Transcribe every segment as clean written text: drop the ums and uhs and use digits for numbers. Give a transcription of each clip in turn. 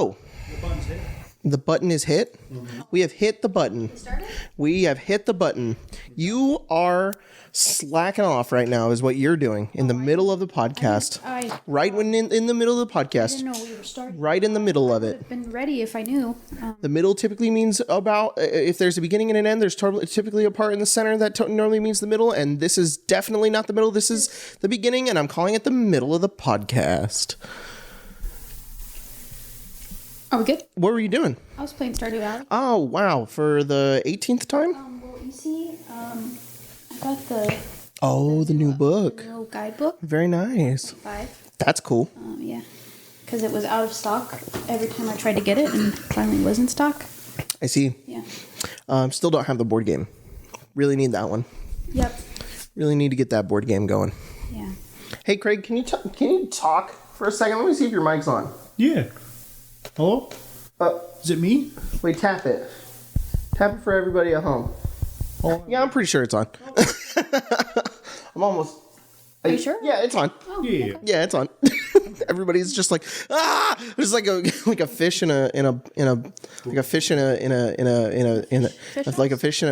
So, The button's hit. the button is hit. Mm-hmm. We have hit the button. We have hit the button. You are slacking off right now is what you're doing in the middle of the podcast. Right when in the middle of the podcast. I didn't know we were starting. Right in the middle of it. I would have been ready if I knew. The middle typically means about, if there's a beginning and an end, there's typically a part in the center that normally means the middle, and this is definitely not the middle. This is the beginning, and I'm calling it the middle of the podcast. Are we good? What were you doing? I was playing Stardew Valley. Oh, wow. For the 18th time? Well, you see, I got the new book. The new guidebook. Very nice. 5. That's cool. Yeah. Because it was out of stock every time I tried to get it, and finally was in stock. I see. Yeah. Still don't have the board game. Really need that one. Yep. Really need to get that board game going. Yeah. Hey, Craig, can you talk for a second? Let me see if your mic's on. Yeah. Hello? Is it me? Wait, tap it. Tap it for everybody at home. Oh. Yeah, I'm pretty sure it's on. I'm almost... Are you sure? Yeah, it's on. Oh, Yeah. okay. Yeah, it's on. Everybody's just like, ah! There's like a fish in a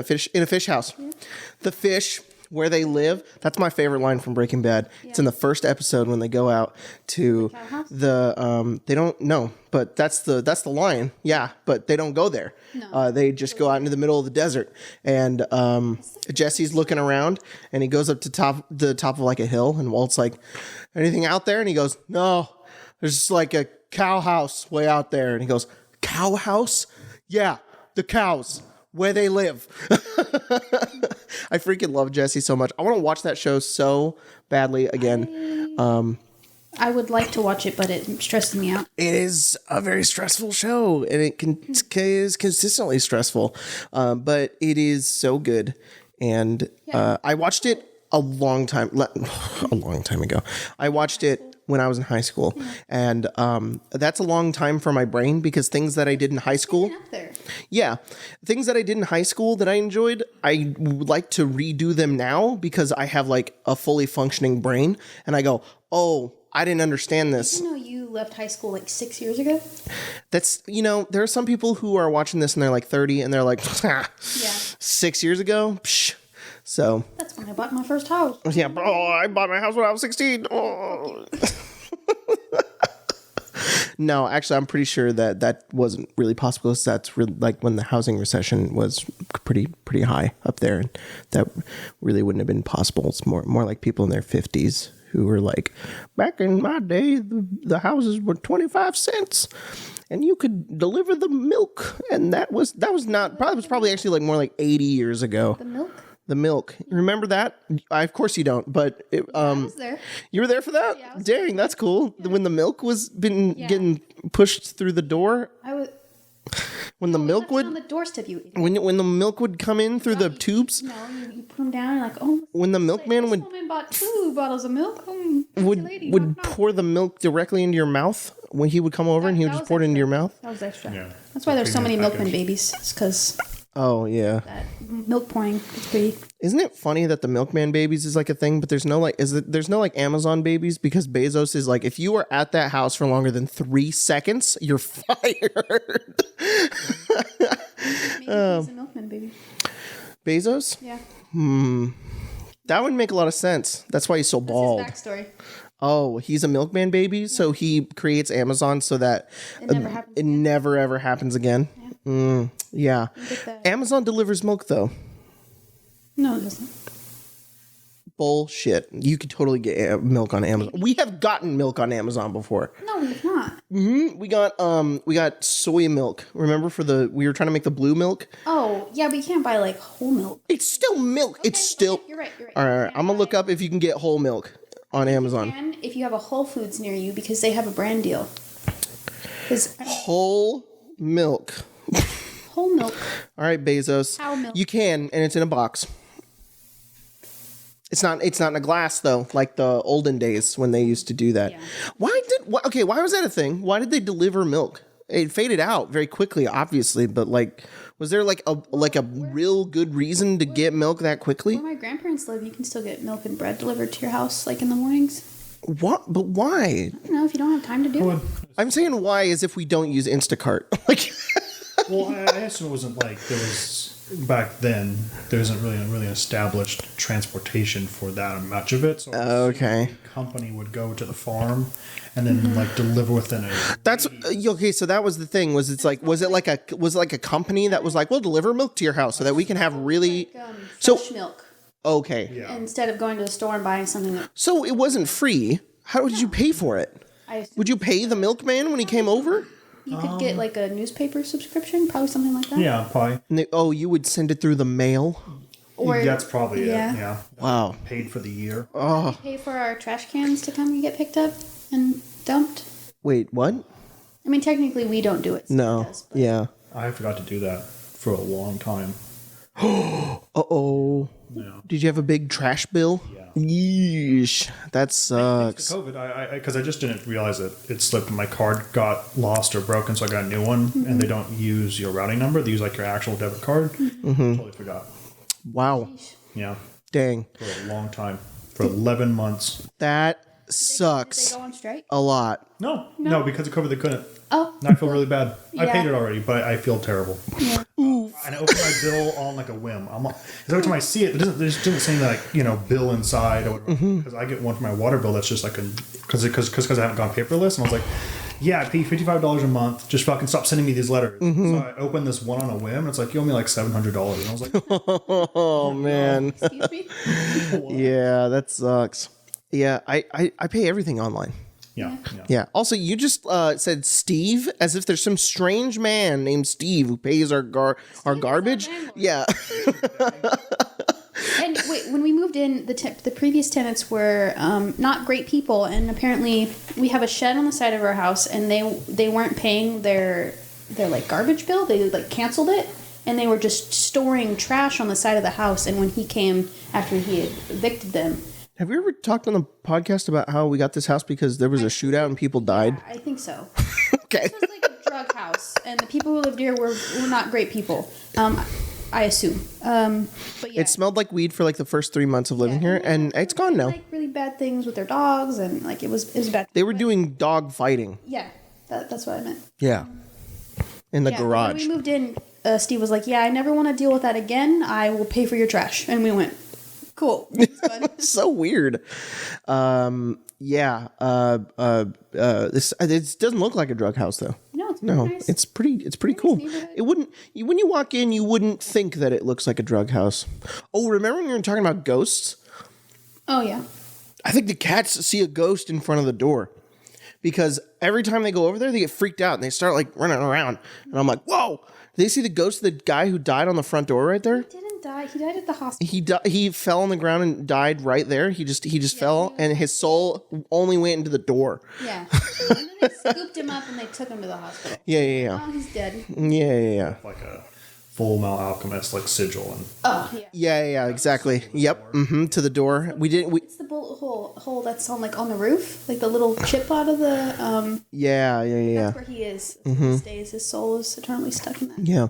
fish in a fish house. Yeah. The fish where they live. That's my favorite line from Breaking Bad. Yeah. It's in the first episode when they go out to they don't know, but that's the line. Yeah, but they don't go there. No. They just go out into the middle of the desert, and Jesse's looking around, and he goes up to the top of like a hill, and Walt's like, anything out there? And he goes, no, there's just like a cow house way out there. And he goes, cow house? Yeah, the cows, where they live. I freaking love Jesse so much. I want to watch that show so badly again. I would like to watch it, but it stresses me out. It is a very stressful show, and it is consistently stressful. But it is so good. And I watched it a long time ago. I watched it when I was in high school, and that's a long time for my brain because things that I did in high school, things that I did in high school that I enjoyed, I would like to redo them now because I have like a fully functioning brain, and I go, oh, I didn't understand this. Did you know you left high school like 6 years ago? That's, there are some people who are watching this and they're like 30 and they're like, 6 years ago? Psh. So that's when I bought my first house. Yeah, I bought my house when I was 16. Oh. No, actually, I'm pretty sure that wasn't really possible. That's really, like when the housing recession was pretty high up there, and that really wouldn't have been possible. It's more like people in their 50s who were like, back in my day, the houses were 25 cents. And you could deliver the milk, and that was probably actually like more like 80 years ago. The milk. The milk. Remember that? Of course you don't, but I was there. You were there for that? Yeah, I was Dang, there. That's cool. Yeah. When the milk was getting pushed through the door. I was. When the milk would on the doorstep, you. When the milk would come in through the tubes. No, you put them down and like, oh. When the milkman this would. woman bought 2 bottles of milk. Would pour the milk directly into your mouth when he would come over and he would just pour it into your mouth. That was extra. Yeah. That's why there's so many milkman babies. It's because. Oh yeah. That milk pouring is pretty. Isn't it funny that the milkman babies is like a thing, but there's no like Amazon babies because Bezos is like, if you are at that house for longer than 3 seconds, you're fired. Maybe he's a milkman baby. Bezos? Yeah. That would make a lot of sense. That's why he's so bald. That's his backstory. Oh, he's a milkman baby, so he creates Amazon so that it never ever happens again. Yeah. Amazon delivers milk though. No, it doesn't. Bullshit. You could totally get milk on Amazon. We have gotten milk on Amazon before. No, we've not. Mm-hmm. We got soy milk. Remember we were trying to make the blue milk? Oh, yeah, but you can't buy like whole milk. It's still milk. Okay, it's still. You're right. All right. I'm gonna look up if you can get whole milk on Amazon. You can if you have a Whole Foods near you because they have a brand deal. Whole milk. Whole milk. All right, Bezos. Cow milk. You can, and it's in a box. It's not in a glass though, like the olden days when they used to do that. Yeah. Why was that a thing? Why did they deliver milk? It faded out very quickly, obviously, but like, was there like a real good reason to get milk that quickly? Where my grandparents live, you can still get milk and bread delivered to your house, like in the mornings. What? But why? I don't know if you don't have time to do it. I'm saying why as if we don't use Instacart. Like, Well, I assume it wasn't like there was back then. There isn't really an established transportation for that much of it. So okay. the company would go to the farm and then like deliver within a. That's okay. So that was the thing. Was it like a company that was like, we'll deliver milk to your house so that we can have really Fresh milk okay. Yeah. instead of going to the store and buying something that So it wasn't free. How did you pay for it? I assume Would you pay the milkman when he came over? you could get like a newspaper subscription, probably something like that. Yeah, probably. And you would send it through the mail. Or That's probably yeah. it. Yeah. Wow. Paid for the year. pay for our trash cans to come and get picked up and dumped. Wait, what? I mean, technically we don't do it. Steve No. does, but Yeah. I forgot to do that for a long time. Uh-oh. Yeah. Did you have a big trash bill? Yeah. Yeesh. That sucks. COVID, because I just didn't realize it slipped and my card got lost or broken, so I got a new one. And they don't use your routing number; they use like your actual debit card. Totally forgot. Wow. Yeah, Dang. for a long time, for 11 months. That Did they sucks go on strike? a lot. No, because of COVID, they couldn't. Oh, Now I feel really bad. I Yeah. paid it already, but I feel terrible. yeah. And I open my bill on like a whim. Because every time I see it, it doesn't say like bill inside or whatever. Because I get one for my water bill that's just like because I haven't gone paperless, and I was like, yeah, I pay $55 a month. Just fucking stop sending me these letters. So I opened this one on a whim, and it's like you owe me like $700, and I was like, Oh man. Excuse me. Yeah, that sucks. Yeah, I pay everything online. yeah. Yeah. Also, you just said Steve as if there's some strange man named Steve who pays our garbage. landlord. Yeah. And wait, when we moved in, the previous tenants were not great people, and apparently we have a shed on the side of our house, and they weren't paying their like garbage bill. They like canceled it, and they were just storing trash on the side of the house. And when he came after he had evicted them. Have we ever talked on the podcast about how we got this house because there was a shootout and people died? I think so. Okay. It was like a drug house, and the people who lived here were not great people. I assume. But yeah. It smelled like weed for like the first 3 months of living here, and it's gone now. Like really bad things with their dogs, and like it was bad. They were doing dog fighting. Yeah, that's what I meant. Yeah. In the Yeah, garage. When we moved in, Steve was like, "Yeah, I never want to deal with that again. I will pay for your trash." And we went, "Cool." It's fun. So weird. Yeah. This doesn't look like a drug house though. No, it's pretty nice. It's pretty cool. neighborhood. It wouldn't when you walk in, you wouldn't think that it looks like a drug house. Oh, remember when we were talking about ghosts? Oh yeah. I think the cats see a ghost in front of the door because every time they go over there, they get freaked out and they start like running around. And I'm like, whoa! Did they see the ghost of the guy who died on the front door right there? He didn't die. He died at the hospital. He fell on the ground and died right there. He just fell, and his soul only went into the door. Yeah. And then they scooped him up and they took him to the hospital. Yeah. Oh, he's dead. Yeah. Like a Full Metal Alchemist like sigil and Oh yeah. Yeah, exactly. Yep. To the door. We didn't. It's the bullet hole that's on like on the roof, like the little chip out of the. Yeah. That's where he is. He stays. His soul is eternally stuck in that. Yeah,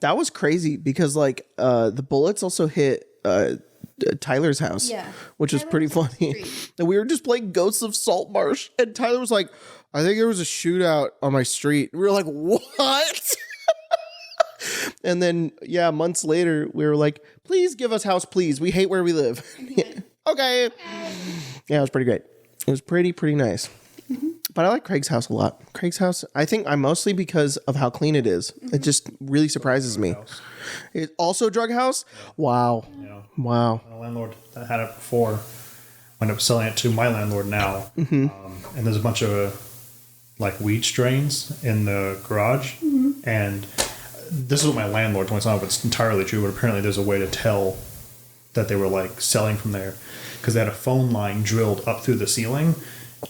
that was crazy because like the bullets also hit Tyler's house. Yeah. which was Tyler pretty was on the funny. street. And we were just playing Ghosts of Saltmarsh, and Tyler was like, "I think there was a shootout on my street." We were like, "What?" And then, months later, we were like, "Please give us house, please. We hate where we live." Okay. Yeah, it was pretty great. It was pretty nice. But I like Craig's house a lot. Craig's house, I think I'm mostly because of how clean it is. It just really surprises me. It's also a drug house? Wow. Wow. a landlord that had it before wound up selling it to my landlord now. And there's a bunch of like weed strains in the garage. And this is what my landlord told me. It's not if it's entirely true, but apparently there's a way to tell that they were like selling from there because they had a phone line drilled up through the ceiling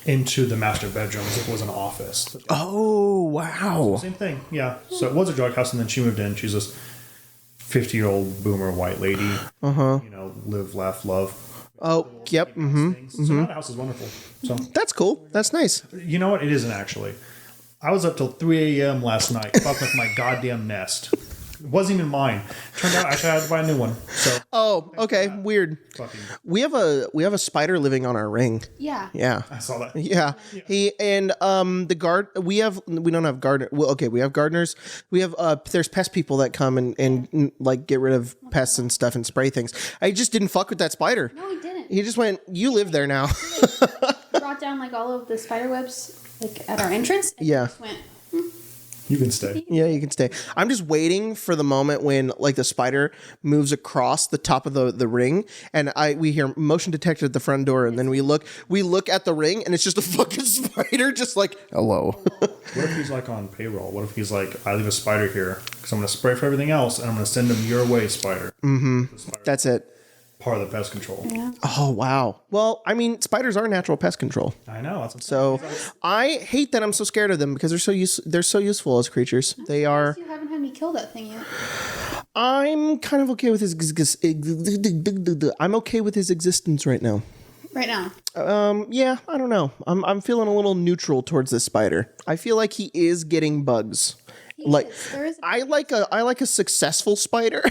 into the master bedroom as if it was an office. Oh, wow. Same thing, yeah. So it was a drug house, and then she moved in. She's this 50-year-old boomer white lady. Live, laugh, love. Oh, yep. So now the house is wonderful. So That's cool. That's nice. you know what? It isn't actually. I was up till 3 a.m. last night, fucking with my goddamn nest. It wasn't even mine. Turned out I actually had to buy a new one. So Oh, okay, weird. fucking, We have a spider living on our ring. Yeah. Yeah. I saw that. Yeah. He and the guard we don't have gardener. Well, okay, we have gardeners. We have there's pest people that come and like get rid of pests and stuff and spray things. I just didn't fuck with that spider. No, he didn't. He just went, "You live there now." Brought down like all of the spider webs like at our entrance. And Yeah. just went, You can stay. Yeah, you can stay. I'm just waiting for the moment when like the spider moves across the top of the ring and we hear motion detected at the front door and then we look at the ring and it's just a fucking spider just like, hello. What if he's like on payroll? What if he's like, I leave a spider here because I'm going to spray for everything else and I'm going to send him your way, spider. Mm-hmm. That's it. Part of the pest control. yeah. Oh, wow. Well, I mean, spiders are natural pest control. I know. That's So I hate that I'm so scared of them because they're so useful as creatures. They are. You haven't had me kill that thing yet. I'm kind of okay with his. I'm okay with his existence right now. Right now. Yeah, I don't know. I'm feeling a little neutral towards this spider. I feel like he is getting bugs. There is I like a successful spider.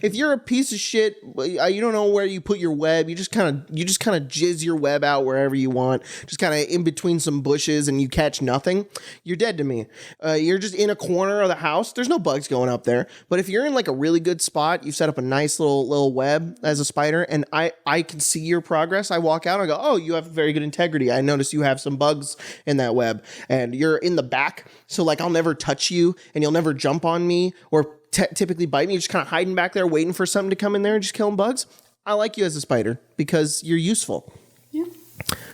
If you're a piece of shit, you don't know where you put your web. You just kind of jizz your web out wherever you want, just kind of in between some bushes, and you catch nothing. You're dead to me. You're just in a corner of the house. There's no bugs going up there. But if you're in like a really good spot, you've set up a nice little web as a spider, and I can see your progress. I walk out and I go, oh, you have very good integrity. I notice you have some bugs in that web, and you're in the back, so like I'll never touch you, and you'll never jump on me or typically bite me. You're just kind of hiding back there waiting for something to come in there and just killing bugs. I like you as a spider because you're useful. Yeah.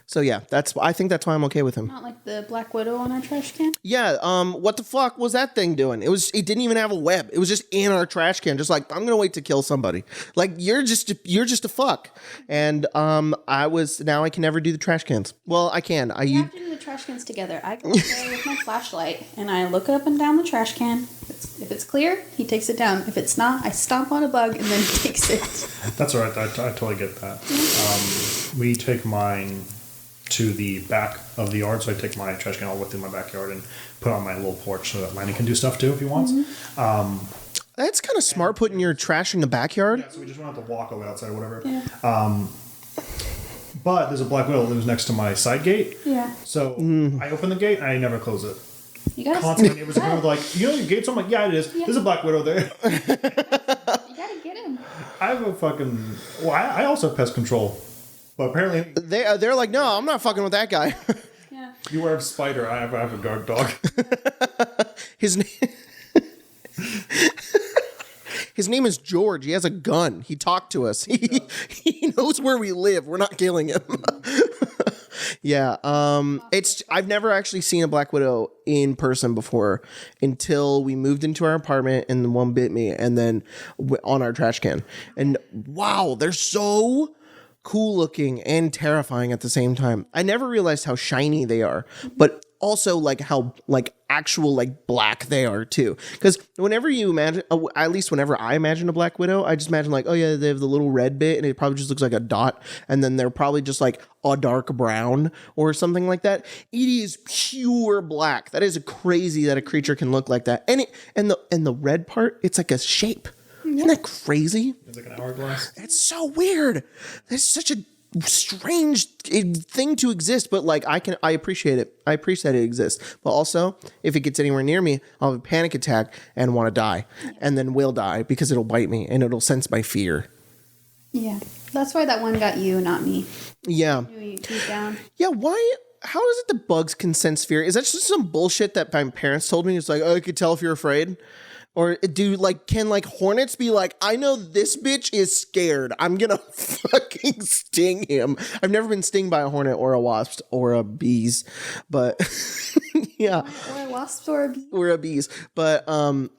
So yeah, I think that's why I'm okay with him. Not like the Black Widow on our trash can. Yeah, what the fuck was that thing doing? It didn't even have a web. It was just in our trash can, just like, I'm gonna wait to kill somebody. Like you're just a fuck. And now I can never do the trash cans. Well, I can. We have to do the trash cans together. I go up there with my flashlight and I look up and down the trash can. If it's clear, he takes it down. If it's not, I stomp on a bug and then he takes it. That's all right. I totally get that. We take mine to the back of the yard, so I take my trash can all the way through my backyard and put it on my little porch so that Lanny can do stuff too if he wants. Mm-hmm. That's kind of smart, putting your trash in the backyard. Yeah, so we just won't have to walk away outside or whatever. Yeah. But there's a black widow that lives next to my side gate. Yeah. So I open the gate and I never close it. You gotta Constantly, it was kind of like, you know your gate's? I'm like, yeah, it is. Yeah. There's a black widow there. You gotta get him. I have a fucking. Well, I also have pest control, but apparently They're like, no, I'm not fucking with that guy. Yeah. you are a spider. I have a guard dog. His name. His name is George. He has a gun. He talked to us. He knows where we live. We're not killing him. Yeah. I've never actually seen a black widow in person before until we moved into our apartment and the one bit me and then on our trash can. And wow, they're so cool looking and terrifying at the same time. I never realized how shiny they are, but also like how like actual like black they are too. Because whenever you imagine, at least whenever I imagine a black widow, I just imagine like, oh yeah, they have the little red bit and it probably just looks like a dot, and then they're probably just like a dark brown or something like that. It is pure black. That is crazy that a creature can look like that. And the red part, it's like a shape. Isn't that crazy? It's like an hourglass. That's so weird. That's such a strange thing to exist, but like I appreciate it. I appreciate it exists. But also, if it gets anywhere near me, I'll have a panic attack and want to die, and then will die because it'll bite me and it'll sense my fear. Yeah. That's why that one got you, not me. Yeah. You deep down. Yeah. Why? How is it the bugs can sense fear? Is that just some bullshit that my parents told me? It's like, oh, I could tell if you're afraid. Or can hornets be like, I know this bitch is scared, I'm gonna fucking sting him. I've never been stung by a hornet or a wasp or a bees, but yeah. Or a wasp or a bee. Or a bees. But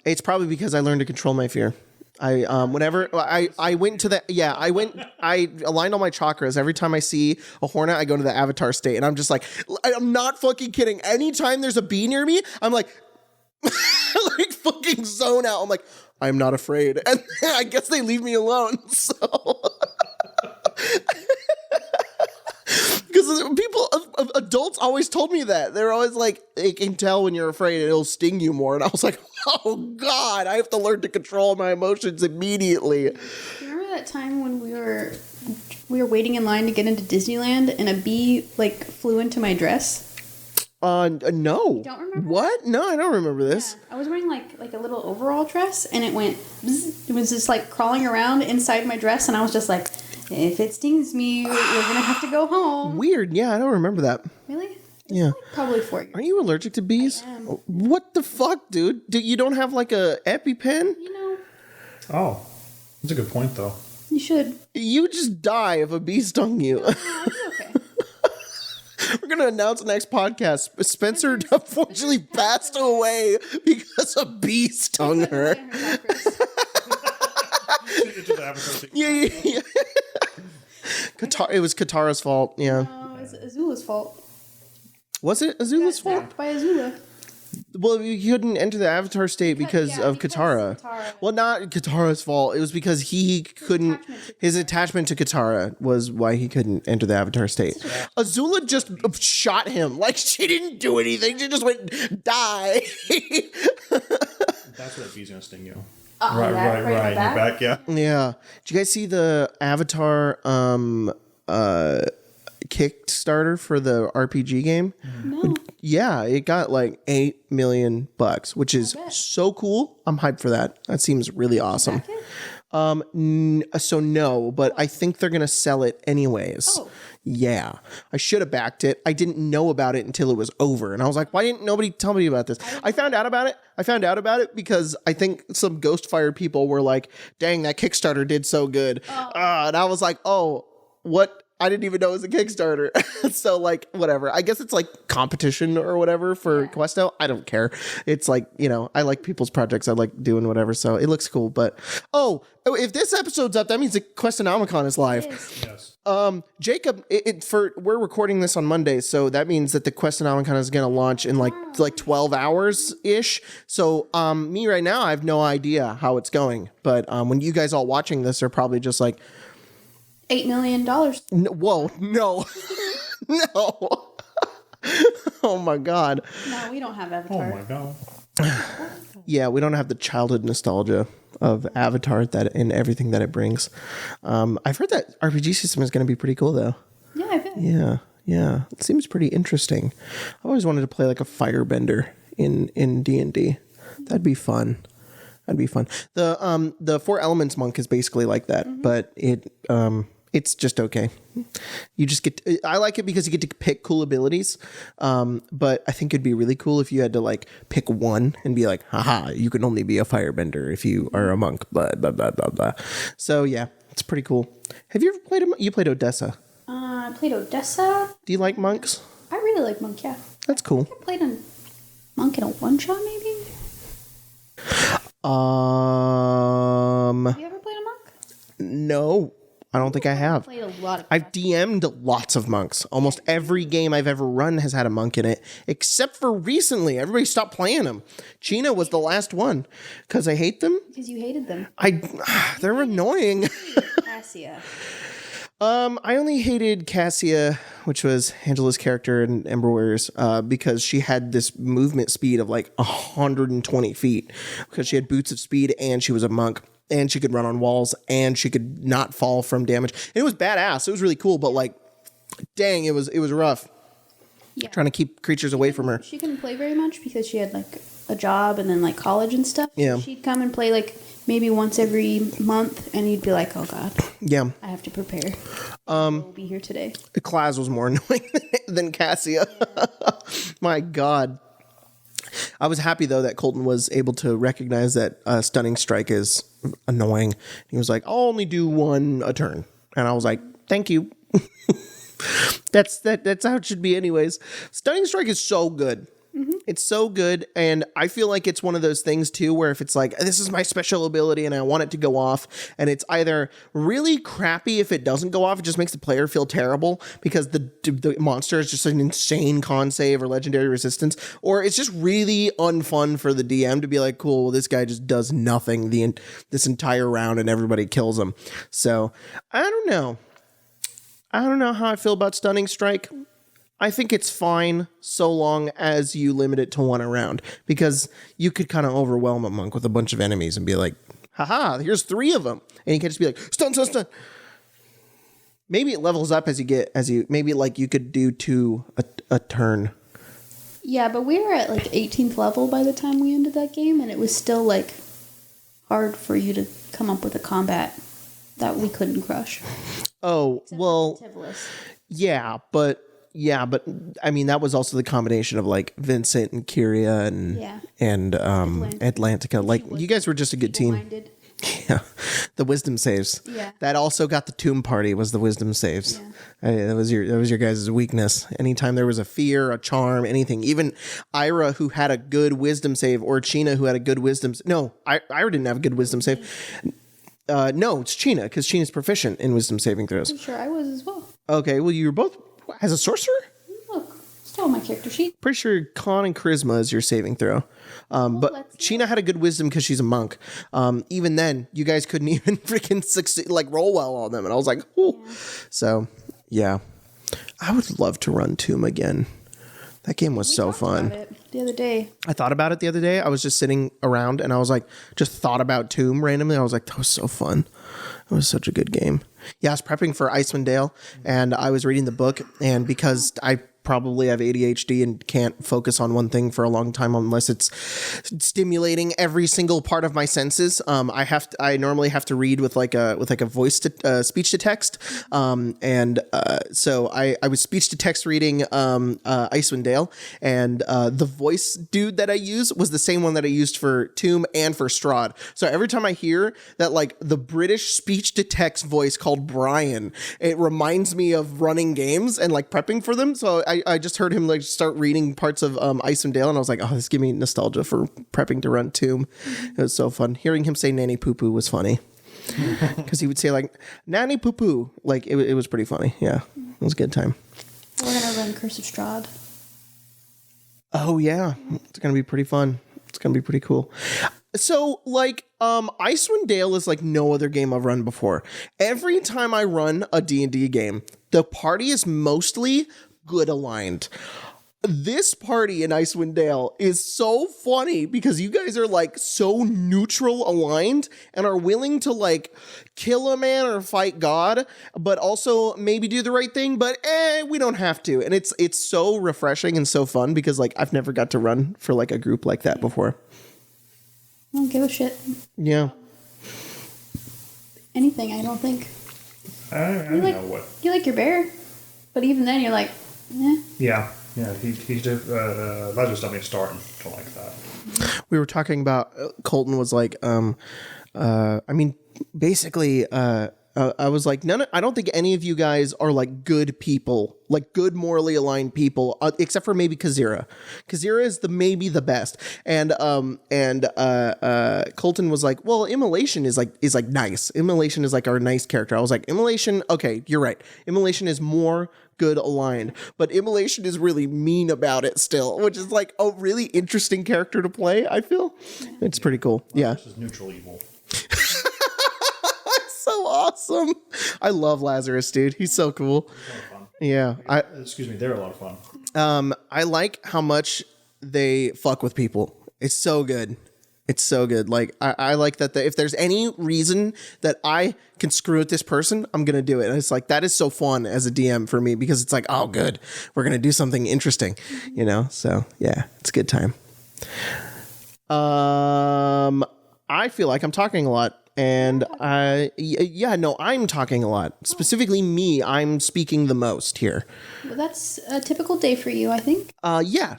it's probably because I learned to control my fear. I aligned all my chakras. Every time I see a hornet, I go to the avatar state, and I'm just like, I'm not fucking kidding. Anytime there's a bee near me, I'm like like fucking zone out. I'm like, I'm not afraid. And I guess they leave me alone. So Because people, adults always told me that. They're always like, it can tell when you're afraid, it'll sting you more. And I was like, oh God, I have to learn to control my emotions immediately. You remember that time when we were waiting in line to get into Disneyland and a bee like flew into my dress? No. You don't remember? What? No, I don't remember this. Yeah. I was wearing like a little overall dress and it went bzz. It was just like crawling around inside my dress and I was just like, if it stings me, we're gonna have to go home. Weird. Yeah, I don't remember that. Really? Yeah. Like probably 4 years. Are you allergic to bees? I am. What the fuck, dude? You don't have like a EpiPen? You know, Oh, that's a good point, though. you should. You just die if a bee stung you. No, it's okay. We're going to announce the next podcast. Spencer unfortunately passed away because a bee stung her. Yeah. It was Katara's fault. Yeah. No, it's Azula's fault. Was it Azula's fault? Attacked by Azula. Well, you couldn't enter the Avatar state because of Katara. Well, not Katara's fault. It was because he couldn't. His attachment to Katara was why he couldn't enter the Avatar state. Azula just shot him. Like, she didn't do anything. She just went, die. That's what bee's gonna sting you. Right. Right. in the back? Back, yeah. Yeah. Did you guys see the Avatar Kickstarter for the RPG game? No. Yeah, it got like $8 million, which is so cool. I'm hyped for that. That seems really awesome. So no, but I think they're gonna sell it anyways. Oh. Yeah, I should have backed it. I didn't know about it until it was over, and I was like, "Why didn't nobody tell me about this?" I found out about it because I think some Ghostfire people were like, "Dang, that Kickstarter did so good," and I was like, "Oh, what?" I didn't even know it was a Kickstarter. So, like, whatever. I guess it's like competition or whatever for Questo. I don't care. It's like, I like people's projects. I like doing whatever. So it looks cool. But, if this episode's up, that means the Questonomicon is live. Yes. Jacob, we're recording this on Monday. So that means that the Questonomicon is going to launch in like 12 hours ish. So, me right now, I have no idea how it's going. But, when you guys all watching this are probably just like, $8 million. whoa, no. No. Oh my God. No, we don't have Oh Avatar. my god. Yeah, we don't have the childhood nostalgia of Avatar and everything that it brings. I've heard that RPG system is going to be pretty cool though. Yeah, I bet. Yeah. It seems pretty interesting. I always wanted to play like a firebender in D&D. That'd be fun. The Four Elements monk is basically like that, but it's just okay. You just I like it because you get to pick cool abilities. But I think it'd be really cool if you had to like pick one and be like, haha, you can only be a firebender if you are a monk, blah, blah, blah, blah, blah. So yeah, it's pretty cool. Have you ever played you played Odessa? I played Odessa. Do you like monks? I really like Monk, yeah. That's cool. I played a Monk in a one-shot, maybe? Have you ever played a Monk? No, I don't think I have. Played a lot of I've DM'd lots of monks. Almost every game I've ever run has had a monk in it, except for recently. Everybody stopped playing them. China was the last one because I hate them. because you hated them. They're annoying. Cassia. I only hated Cassia, which was Angela's character in Ember Warriors, because she had this movement speed of like 120 feet because she had boots of speed and she was a monk. And she could run on walls, and she could not fall from damage. And it was badass. It was really cool, but like, dang, it was rough. Yeah. Trying to keep creatures away from her. She couldn't play very much because she had like a job and then like college and stuff. Yeah. She'd come and play like maybe once every month, and you'd be like, "Oh God, Yeah. I have to prepare. We'll be here today." Claz was more annoying than Cassia. My God. I was happy though that Colton was able to recognize that Stunning Strike is annoying. He was like, "I'll only do one a turn," and I was like, "Thank you." That's how it should be, anyways. Stunning Strike is so good. It's so good, and I feel like it's one of those things too where if it's like, this is my special ability and I want it to go off, and it's either really crappy if it doesn't go off, it just makes the player feel terrible because the monster is just an insane con save or legendary resistance, or it's just really unfun for the DM to be like, cool, well, this guy just does nothing this entire round and everybody kills him. So I don't know. I don't know how I feel about Stunning Strike. I think it's fine so long as you limit it to one a round, because you could kind of overwhelm a monk with a bunch of enemies and be like, haha, here's 3 of them. And you can just be like, stun, stun, stun. Maybe it levels up maybe like you could do 2 a turn. Yeah, but we were at like 18th level by the time we ended that game, and it was still like hard for you to come up with a combat that we couldn't crush. Oh, well, yeah, but I mean, that was also the combination of like Vincent and Kyria and Atlantica. Like, you guys were just a good team. Yeah, the wisdom saves. Yeah, that also got the tomb party, was the wisdom saves. Yeah. That was your guys' weakness. Anytime there was a fear, a charm, anything. Even Ira, who had a good wisdom save, or China, who had a good wisdom. No, Ira didn't have a good wisdom save. No, it's China, because China's proficient in wisdom saving throws. I'm sure I was as well. Okay, well, you were both as a sorcerer. Look, still on my character sheet. Pretty sure con and charisma is your saving throw. But China had a good wisdom because she's a monk. Even then, you guys couldn't even freaking succeed, like roll well on them. And I was like, ooh. Yeah. So, yeah. I would love to run Tomb again. That game was so fun. About it the other day. I thought about it the other day. I was just sitting around and I was like, just thought about Tomb randomly. I was like, that was so fun. It was such a good game. Yeah, I was prepping for Icewind Dale and I was reading the book, and because I probably have ADHD and can't focus on one thing for a long time unless it's stimulating every single part of my senses. I normally have to read with like a voice to speech to text. So I was speech to text reading Icewind Dale, and the voice dude that I use was the same one that I used for Tomb and for Strahd. So every time I hear that, like, the British speech to text voice called Brian, it reminds me of running games and like prepping for them. So I just heard him like start reading parts of Icewind Dale, and I was like, oh, this gives me nostalgia for prepping to run Tomb. It was so fun. Hearing him say nanny poo poo was funny, because he would say like nanny poo poo. Like it was pretty funny. Yeah, it was a good time. We're gonna run Curse of Strahd. Oh yeah, it's gonna be pretty fun. It's gonna be pretty cool. So, like, Icewind Dale is like no other game I've run before. Every time I run a D&D game, the party is mostly good aligned. This party in Icewind Dale is so funny because you guys are like so neutral aligned and are willing to like kill a man or fight God, but also maybe do the right thing, but we don't have to. And it's so refreshing and so fun because like I've never got to run for like a group like that before. I don't give a shit. Yeah. Anything, I don't think. I don't know what. You like your bear, but even then you're like, eh. Yeah. He just that just got me starting to like that. We were talking about Colton was like, I mean, basically, I was like, I don't think any of you guys are like good people, like good morally aligned people, except for maybe Kazira. Kazira is maybe the best. And Colton was like, well, Immolation is like nice. Immolation is like our nice character. I was like, Immolation, okay, you're right. Immolation is more good aligned, but Immolation is really mean about it still, which is like a really interesting character to play, I feel. It's pretty cool. Yeah. This is neutral evil. So awesome. I love Lazarus, dude. He's so cool. Yeah. Excuse me, they're a lot of fun. I like how much they fuck with people. It's so good. It's so good. Like, I like that if there's any reason that I can screw with this person, I'm going to do it. And it's like, that is so fun as a DM for me because it's like, oh, good. We're going to do something interesting, you know? So, yeah, it's a good time. I feel like I'm talking a lot. And I'm talking a lot. Specifically me, I'm speaking the most here. Well, that's a typical day for you, I think. Yeah,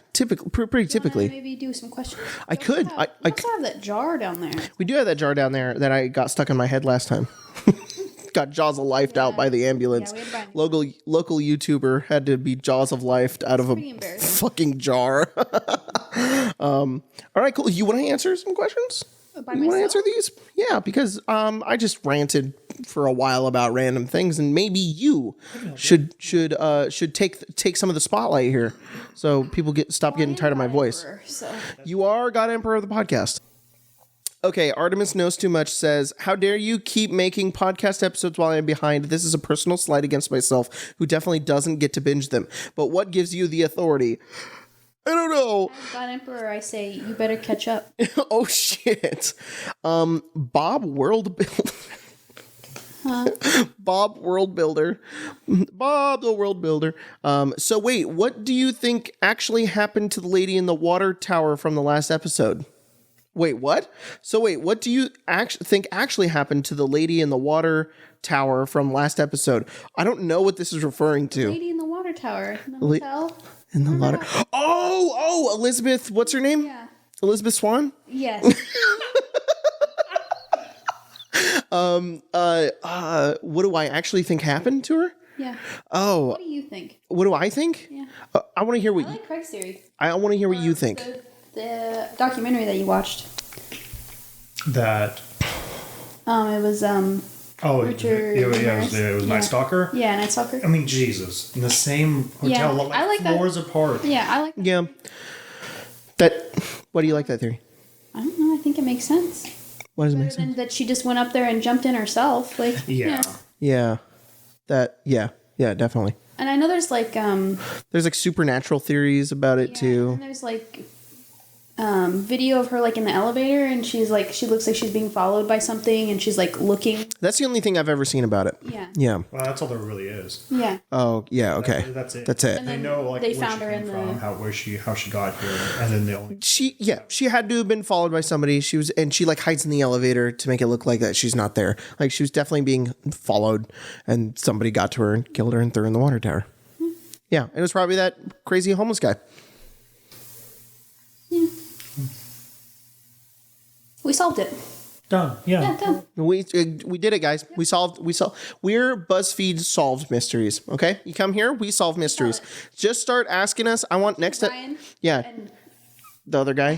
pretty typically. Maybe do some questions. I could. I also have that jar down there. We do have that jar down there that I got stuck in my head last time. Got Jaws of Life out by the ambulance. Yeah, local YouTuber had to be Jaws of Life out of a fucking jar. All right, cool. You want to answer some questions? You want to answer these? Yeah, because I just ranted for a while about random things, and maybe you should take some of the spotlight here, so people stop getting tired of my voice. So. You are God Emperor of the podcast. Okay, Artemis Knows Too Much says, how dare you keep making podcast episodes while I'm behind? This is a personal slight against myself, who definitely doesn't get to binge them. But what gives you the authority? I don't know. As God Emperor, I say, you better catch up. Oh, shit. Bob World Builder. Bob World Builder. Bob the World Builder. So wait, what do you think actually happened to the lady in the water tower from the last episode? Wait, what? So wait, what do you think actually happened to the lady in the water tower from last episode? I don't know what this is referring to. Lady in the water tower. In the hotel. In the water. Oh, Elizabeth, what's her name? Yeah. Elizabeth Swan? Yes. What do I actually think happened to her? Yeah. Oh. What do you think? What do I think? Yeah. I want to hear what I like Craig's theory. I want to hear what you think. The documentary that you watched. That. It was Richard it was Night Stalker. Yeah, Night Stalker. I mean, Jesus, in the same hotel, Yeah, I like that. floors apart. Yeah, I like that. Yeah. What do you like that theory? I don't know. I think it makes sense. What does it make Better sense? than that she just went up there and jumped in herself. Like, Yeah. Yeah. Yeah, definitely. And I know there's like There's like supernatural theories about it too. And there's like video of her like in the elevator, and she looks like she's being followed by something, and she's like looking. That's the only thing I've ever seen about it. Yeah. Yeah. Well, that's all there really is. Yeah. Oh, yeah, okay. That's it. That's it. And They then know like they where found she her came in from, the how she got here, and then they only. She had to have been followed by somebody. She like hides in the elevator to make it look like that she's not there. Like she was definitely being followed, and somebody got to her and killed her and threw her in the water tower. Yeah, it was probably that crazy homeless guy. Yeah. We solved it. Done. Yeah. Yeah, done. We did it, guys. We're BuzzFeed solved mysteries. Okay, you come here, we solve mysteries. Just start asking us. I want next time. Ryan. Yeah, And the other guy.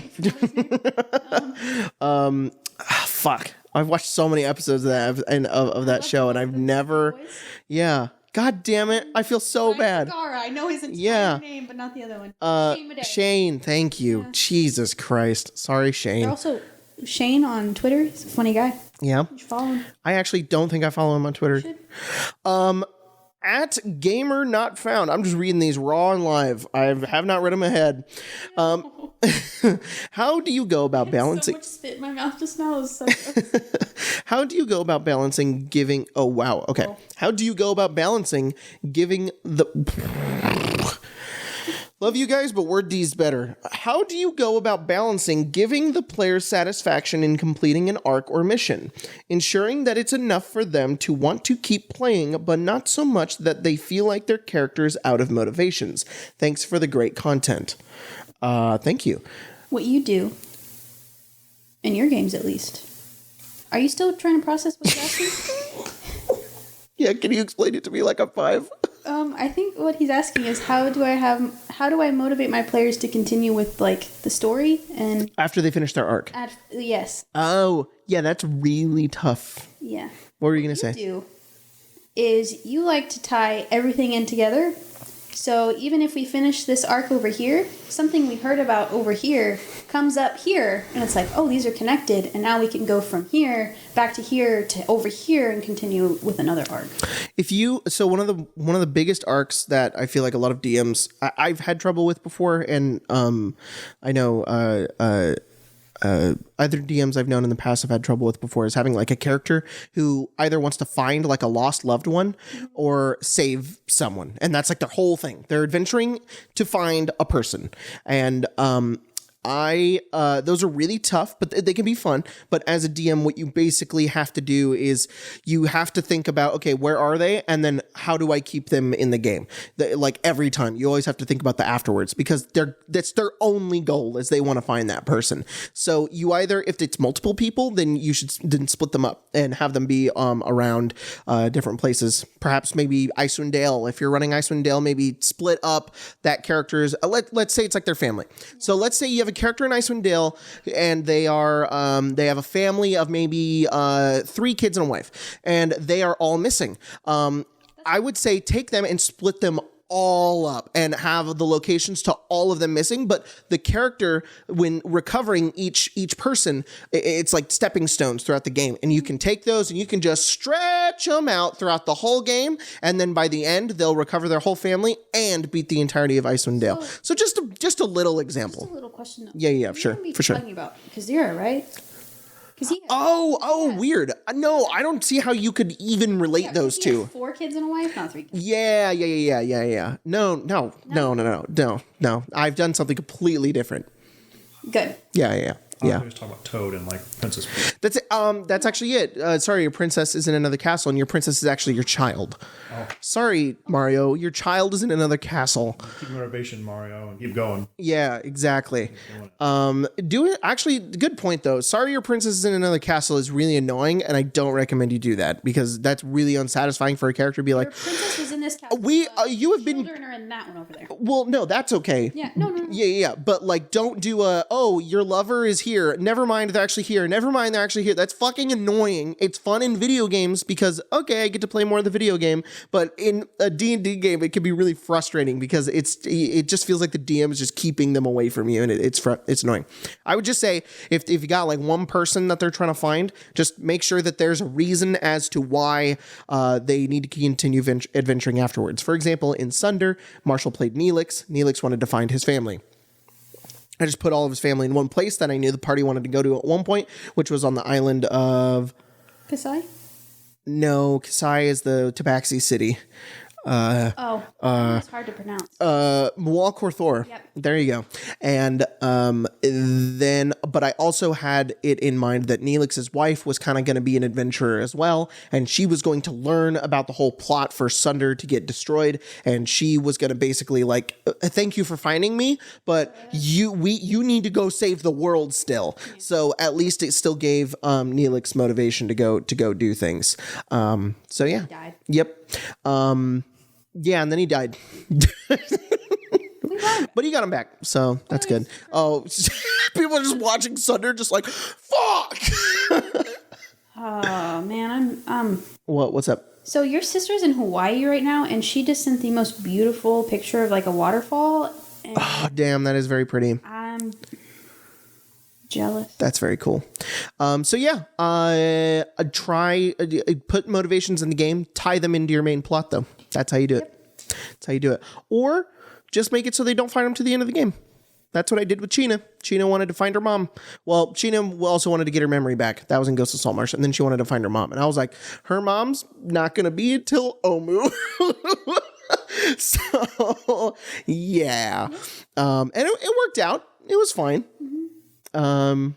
Fuck. I've watched so many episodes of that show, and I've never. voice. Yeah. God damn it! I feel so bad. Gara. I know his entire Yeah. name, but not the other one. Shane Madej. Shane, thank you. Jesus Christ. Sorry, They're Shane. also Shane on Twitter. He's a funny guy. Yeah. You should follow him. I actually don't think I follow him on Twitter. At Gamer Not Found. I'm just reading these raw and live. I have not read them ahead. How do you go about So balancing? much spit in my mouth just now. It was so How do you go about balancing giving? Oh wow. Okay. How do you go about balancing giving the? Love you guys, but word D's better. How do you go about balancing giving the player satisfaction in completing an arc or mission, ensuring that it's enough for them to want to keep playing, but not so much that they feel like their character is out of motivations? Thanks for the great content. Thank you. what you do in your games, at least. Are you still trying to process what you're asking? Yeah, can you explain it to me like a 5? I think what he's asking is how do I motivate my players to continue with like the story and After they finish their arc. yes, Oh, yeah, that's really tough. yeah. What were you going to say? Do is you like to tie everything in together. So even if we finish this arc over here, something we heard about over here comes up here, and it's like, oh, these are connected, and now we can go from here back to here to over here and continue with another arc. So one of the biggest arcs that I feel like a lot of DMs I've had trouble with before, and I know other DMs I've known in the past have had trouble with before, is having like a character who either wants to find like a lost loved one or save someone, and that's like their whole thing. They're adventuring to find a person, and those are really tough, but they can be fun. But as a DM, what you basically have to do is you have to think about, okay, where are they? And then how do I keep them in the game? Like every time you always have to think about the afterwards, because that's their only goal is they want to find that person. So you either, if it's multiple people, then you should then split them up and have them be around different places. Perhaps maybe Icewind Dale. If you're running Icewind Dale, maybe split up that character's, let's say it's like their family. So let's say you have a character in Icewind Dale, and they have a family of maybe 3 kids and a wife, and they are all missing. I would say take them and split them all up and have the locations to all of them missing. But the character, when recovering each person, it's like stepping stones throughout the game. And you can take those and you can just stretch them out throughout the whole game. And then by the end, they'll recover their whole family and beat the entirety of Icewind Dale. So just a little example. Just a little question though. Yeah, sure, for sure. Talking about Kazira, right? Weird. No, I don't see how you could even relate those he two. has 4 kids and a wife, not 3 kids. Yeah. No. I've done something completely different. Good. Yeah. I was talking about Toad and like Princess Peach. That's it. That's actually it. Sorry, your princess is in another castle, and your princess is actually your child. Oh. Sorry, Mario, your child is in another castle. Keep motivation, Mario, and keep going. Yeah, exactly. Do it. Actually, good point though. Sorry, your princess is in another castle is really annoying, and I don't recommend you do that because that's really unsatisfying for a character to be like. Your princess was in this castle. You have been. Children are in that one over there. Well, no, that's okay. Yeah, no. Yeah. But like, don't do your lover is here. Never mind, they're actually here. Never mind, they're actually here. That's fucking annoying. It's fun in video games because, okay, I get to play more of the video game. But in a D&D game, it can be really frustrating because it just feels like the DM is just keeping them away from you. And it's annoying. I would just say, if you got like one person that they're trying to find, just make sure that there's a reason as to why they need to continue adventuring afterwards. For example, in Sunder, Marshall played Neelix. Neelix wanted to find his family. I just put all of his family in one place that I knew the party wanted to go to at one point, which was on the island of... Kasai? No, Kasai is the Tabaxi city. It's hard to pronounce. Mual-Korthor. Yep. There you go. And but I also had it in mind that Neelix's wife was kind of going to be an adventurer as well, and she was going to learn about the whole plot for Sunder to get destroyed, and she was going to basically like, thank you for finding me, but you need to go save the world still. Yeah. So at least it still gave Neelix motivation to go do things. So yeah. He died. Yep. Yeah, and then he died. But he got him back, so that's good. Oh, people are just watching Sunder just like, fuck! Oh, man, I'm... What's up? So your sister's in Hawaii right now, and she just sent the most beautiful picture of like a waterfall. And oh, damn, that is very pretty. I'm jealous. That's very cool. So yeah, put motivations in the game, tie them into your main plot though. That's how you do it. That's how you do it. Or just make it so they don't find them to the end of the game. That's what I did with Sheena. Sheena wanted to find her mom. Well, Sheena also wanted to get her memory back. That was in Ghost of Saltmarsh. And then she wanted to find her mom. And I was like, her mom's not going to be until Omu. So, yeah. And it worked out. It was fine. Mm-hmm.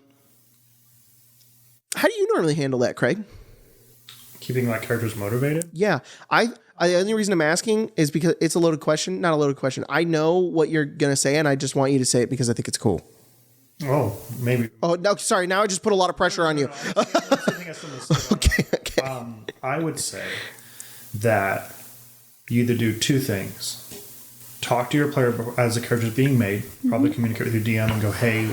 How do you normally handle that, Craig? Keeping my characters motivated? Yeah. The only reason I'm asking is because it's a loaded question. Not a loaded question. I know what you're going to say, and I just want you to say it because I think it's cool. Oh, maybe. Oh, no, sorry. Now I just put a lot of pressure on you. Okay. I would say that you either do two things. Talk to your player as the character is being made. Probably communicate with your DM and go, hey,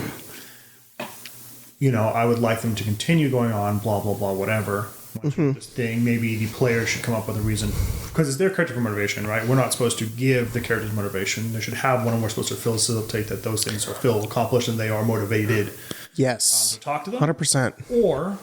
I would like them to continue going on, blah, blah, blah, whatever. This thing, maybe the player should come up with a reason because it's their character for motivation, right? We're not supposed to give the characters motivation. They should have one, and we're supposed to facilitate that those things are accomplished and they are motivated. Yes. So talk to them 100%. Or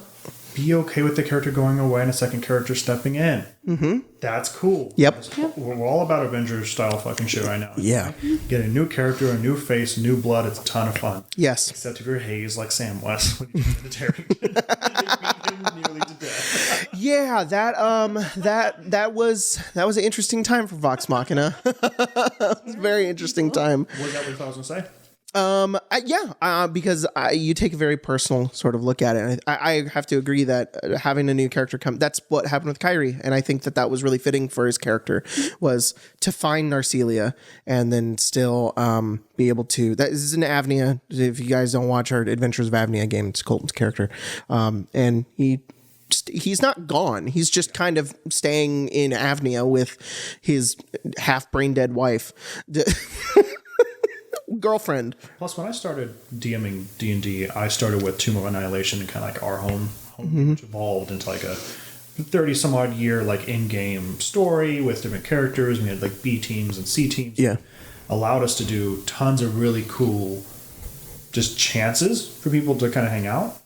be okay with the character going away and a second character stepping in. Mm-hmm. That's cool. Yep. We're all about Avengers style fucking shit right now. Yeah. Get a new character, a new face, new blood. It's a ton of fun. Yes. Except if you're Hayes like Sam was when he's in the Terry. They beat him nearly to death. Yeah, that was an interesting time for Vox Machina. It was a very interesting time. Was that what you thought I was going to say? Because you take a very personal sort of look at it. And I have to agree that having a new character that's what happened with Kyrie. And I think that was really fitting for his character was to find Narcelia and then still be able to. This is an Avnia. If you guys don't watch our Adventures of Avnia game, it's Colton's character. And he's not gone. He's just kind of staying in Avnia with his half brain dead wife. Girlfriend. Plus, when I started DMing D&D, I started with Tomb of Annihilation and kind of like our home which evolved into like a 30 some odd year like in-game story with different characters. We had like B teams and C teams. Yeah. Allowed us to do tons of really cool just chances for people to kind of hang out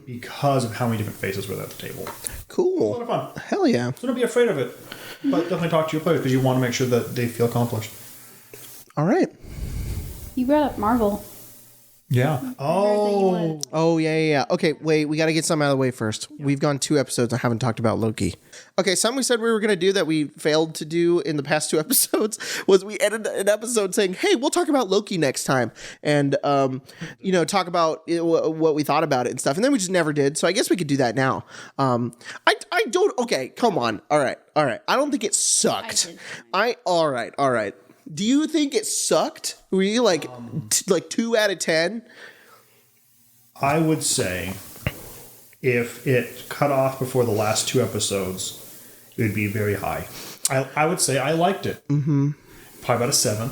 because of how many different faces were at the table. Cool. A lot of fun. Hell yeah. So don't be afraid of it. But definitely talk to your players because you want to make sure that they feel accomplished. All right. You brought up Marvel. Yeah. Oh, yeah. Okay, wait. We got to get something out of the way first. Yeah. We've gone 2 episodes and haven't talked about Loki. Okay, something we said we were going to do that we failed to do in the past 2 episodes was we ended an episode saying, hey, we'll talk about Loki next time. And, talk about what we thought about it and stuff. And then we just never did. So I guess we could do that now. I don't... Okay, come on. All right. I don't think it sucked. All right. Do you think it sucked? Were you like 2 out of 10? I would say if it cut off before the last 2 episodes, it would be very high. I would say I liked it. Mm-hmm. Probably about a 7.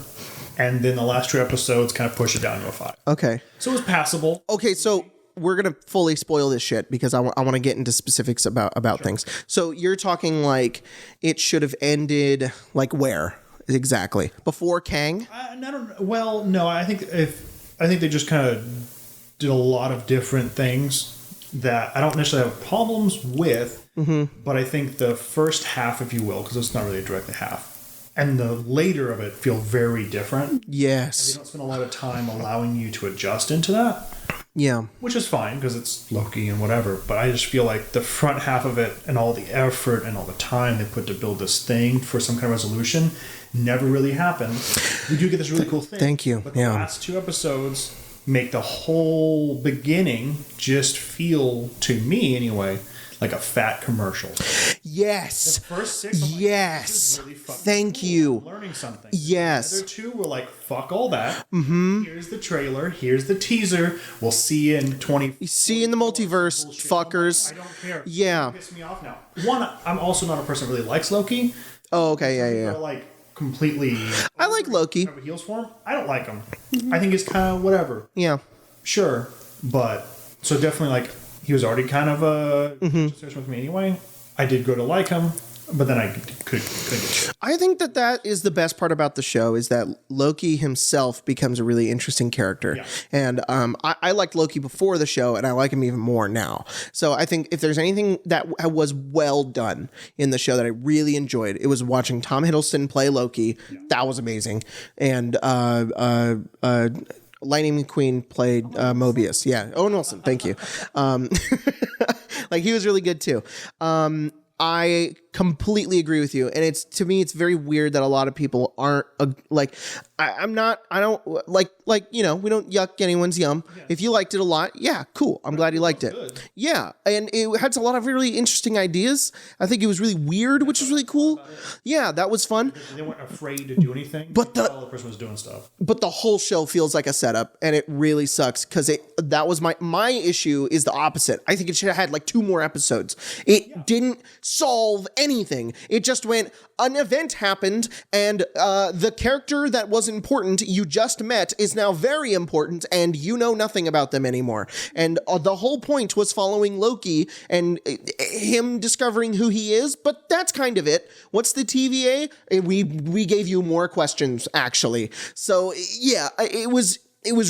And then the last 2 episodes kind of push it down to a 5. Okay. So it was passable. Okay, so we're going to fully spoil this shit because I want to get into specifics about things. So you're talking like it should have ended like where? Exactly. Before Kang? I don't know. Well, no, I think they just kind of did a lot of different things that I don't necessarily have problems with, but I think the first half, if you will, because it's not really directly half, and the later of it feel very different. Yes. And they don't spend a lot of time allowing you to adjust into that. Yeah. Which is fine because it's Loki and whatever, but I just feel like the front half of it and all the effort and all the time they put to build this thing for some kind of resolution never really happened. We do get this really cool thing. Thank you. But the last 2 episodes make the whole beginning just feel, to me anyway, like a fat commercial. Yes. The first 6, I'm like, yes. this is really fucking Thank cool. you. I'm learning something. Yes. The other 2 were like, fuck all that. Mm-hmm. Here's the trailer. Here's the teaser. We'll see you in 20. See you in the multiverse, fuckers. I don't care. Yeah. Piss me off now. One, I'm also not a person that really likes Loki. Oh, okay. Yeah. Like completely. I like Loki. Heels for him. I don't like him. Mm-hmm. I think it's kind of whatever. Yeah. Sure, but so definitely like he was already kind of a with me anyway. I did grow to like him, but then I could get. I think that is the best part about the show is that Loki himself becomes a really interesting character. Yeah. And I liked Loki before the show, and I like him even more now. So I think if there's anything that was well done in the show that I really enjoyed, it was watching Tom Hiddleston play Loki. Yeah. That was amazing. And Lightning McQueen played Mobius. Yeah. Owen Wilson. Thank you. Like he was really good too. I completely agree with you. And to me, it's very weird that a lot of people aren't I don't like, we don't yuck anyone's yum. Yeah. If you liked it a lot, yeah, cool. I'm glad you liked it. Good. Yeah. And it had a lot of really interesting ideas. I think it was really weird, which was really cool. Yeah, that was fun. They weren't afraid to do anything. But the person was doing stuff. But the whole show feels like a setup, and it really sucks because that was my issue is the opposite. I think it should have had like 2 more episodes. It didn't solve anything. It just went, an event happened, and the character that was important you just met is now very important, and you know nothing about them anymore. And the whole point was following Loki and him discovering who he is, but that's kind of it. What's the TVA? We gave you more questions, actually. So, yeah, it was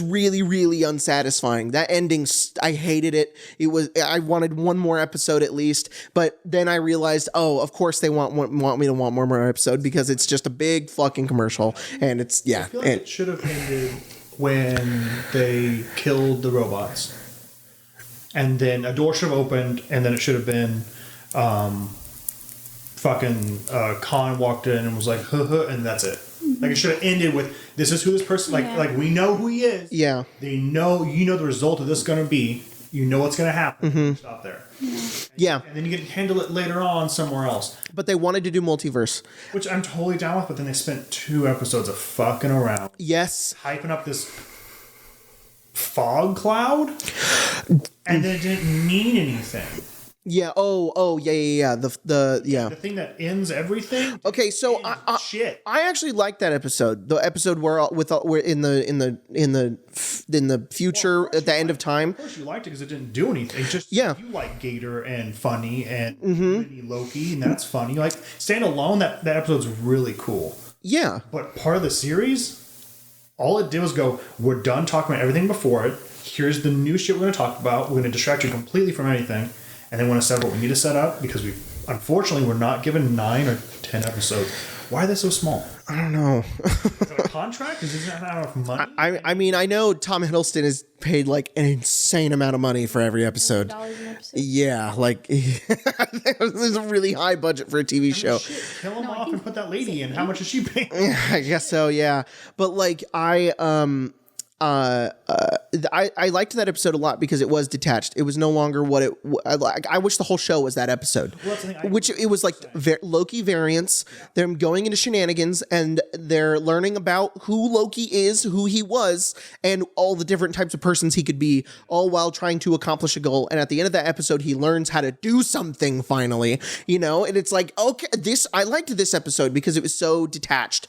really, really unsatisfying. That ending, I hated it. I wanted 1 more episode at least, but then I realized, oh, of course they want me to want more episode because it's just a big fucking commercial, and it's, yeah. I feel like it should have ended when they killed the robots. And then a door should have opened, and then it should have been, Khan walked in and was like, and that's it. Like it should have ended with, this is who this person, like we know who he is. Yeah. They know, the result of this is going to be, what's going to happen. Mm-hmm. Stop there. Yeah. And then you can handle it later on somewhere else. But they wanted to do multiverse. Which I'm totally down with, but then they spent 2 episodes of fucking around. Yes. Hyping up this fog cloud. And then it didn't mean anything. Yeah. Oh, yeah. The thing that ends everything. Okay, so Shit. I actually like that episode. The episode where we're in the future at the end of time. Of course, you liked it because it didn't do anything. It's just Yeah. you like Gator and funny and Mini Loki, and that's funny. Like standalone, that episode's really cool. Yeah. But part of the series, all it did was go, we're done talking about everything before it. Here's the new shit we're going to talk about. We're going to distract you completely from anything. And then we're going to set up what we need to set up because unfortunately, we're not given 9 or 10 episodes. Why are they so small? I don't know. Is it a contract? Is that not enough money? I mean, I know Tom Hiddleston is paid like an insane amount of money for every episode. $1 an episode. Yeah, like there's a really high budget for a TV show. Shit, kill him off and put that lady in. How much is she paying? I guess so, yeah. But like I liked that episode a lot because it was detached. It was no longer what it. I wish the whole show was that episode, Well, that's the thing, which it was like Loki variants. They're going into shenanigans and they're learning about who Loki is, who he was, and all the different types of persons he could be, all while trying to accomplish a goal. And at the end of that episode, he learns how to do something finally, and it's like, okay, I liked this episode because it was so detached.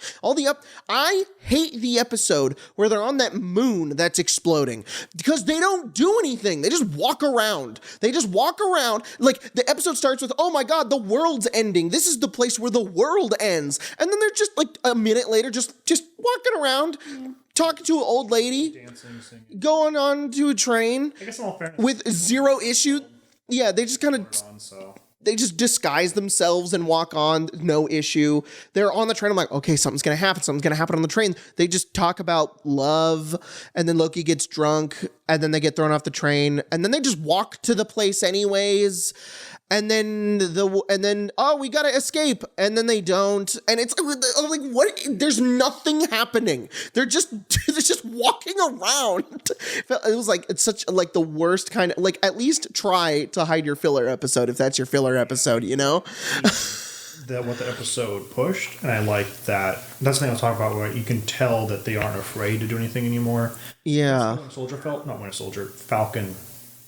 I hate the episode where they're on that moon that's exploding because they don't do anything. They just walk around. Like the episode starts with, oh my God, the world's ending. This is the place where the world ends. And then they're just like a minute later, just walking around, talking to an old lady, Dancing, singing. going on to a train I guess in all fairness, with zero issue. Yeah, they just kind of they just disguise themselves and walk on, no issue. They're on the train. I'm like, okay, something's going to happen. Something's going to happen on the train. They just talk about love, and then Loki gets drunk, and then they get thrown off the train, and then they just walk to the place anyways. And then we gotta escape, and then they don't, and it's like what? There's nothing happening. They're just walking around. It was like it's such like the worst kind of like. At least try to hide your filler episode if that's your filler episode. what the episode pushed, and I like that. That's the thing I was talking about, where you can tell that they aren't afraid to do anything anymore. Yeah. Winter Soldier felt not Winter Soldier, Falcon.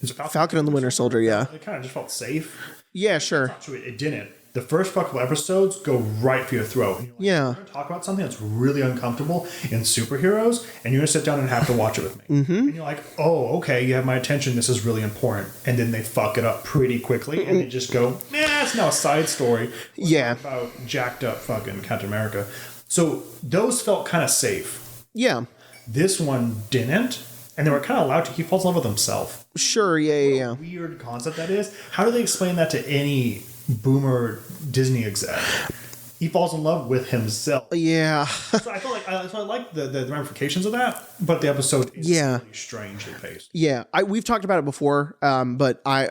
Is it Falcon and the Winter Soldier. Yeah. It kind of just felt safe. Yeah. Sure. Not true. It didn't. The first couple episodes go right for your throat. And you're like, Yeah. We're going to talk about something that's really uncomfortable in superheroes, and you're going to sit down and have to watch it with me. Mm-hmm. And you're like, oh, okay, you have my attention. This is really important. And then they fuck it up pretty quickly, and they just go, it's now a side story. Yeah. About jacked up fucking Captain America. So those felt kind of safe. Yeah. This one didn't. And they were kind of allowed to. He falls in love with himself. Sure. Yeah. Weird concept that is. How do they explain that to any boomer Disney exec? He falls in love with himself. Yeah. So I felt like I like the ramifications of that, but the episode is really strangely paced. Yeah, we've talked about it before, but I'm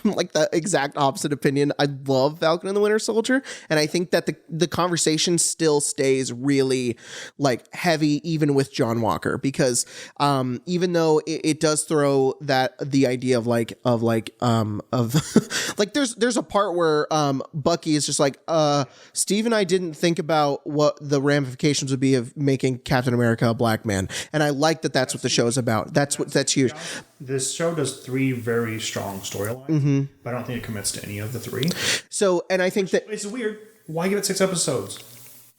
like the exact opposite opinion. I love Falcon and the Winter Soldier, and I think that the conversation still stays really like heavy even with John Walker, because even though it does throw the idea of like like there's a part where Bucky is just like Steve and I didn't think about what the ramifications would be of making Captain America a black man. And I like that that's what the show is about. That's huge. This show does 3 very strong storylines, but I don't think it commits to any of the 3. So, and I think that it's weird. Why give it 6 episodes?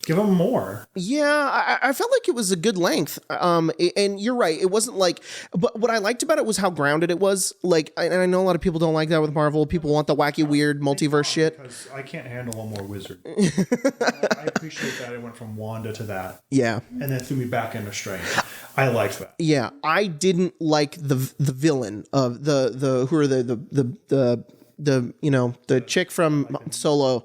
Give them more. Yeah, I felt like it was a good length. And you're right. It wasn't like, but what I liked about it was how grounded it was. Like, and I know a lot of people don't like that with Marvel. People want the wacky, weird multiverse shit. Because I can't handle one more wizard. I appreciate that it went from Wanda to that. Yeah. And then threw me back into Strange. I liked that. Yeah, I didn't like the villain of the who are the chick from Solo.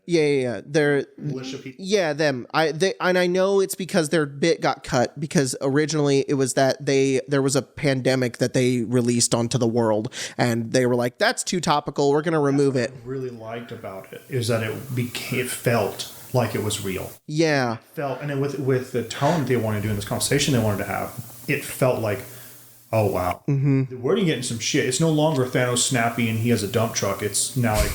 Yeah. They're Militia people. Yeah, them. I know it's because their bit got cut because originally it was that there was a pandemic that they released onto the world and they were like, that's too topical. We're gonna remove it. What I really liked about it is that it felt like it was real. Yeah. And then with the tone that they wanted to do in this conversation they wanted to have, it felt like, oh wow, we're getting some shit. It's no longer Thanos snappy and he has a dump truck. It's now like,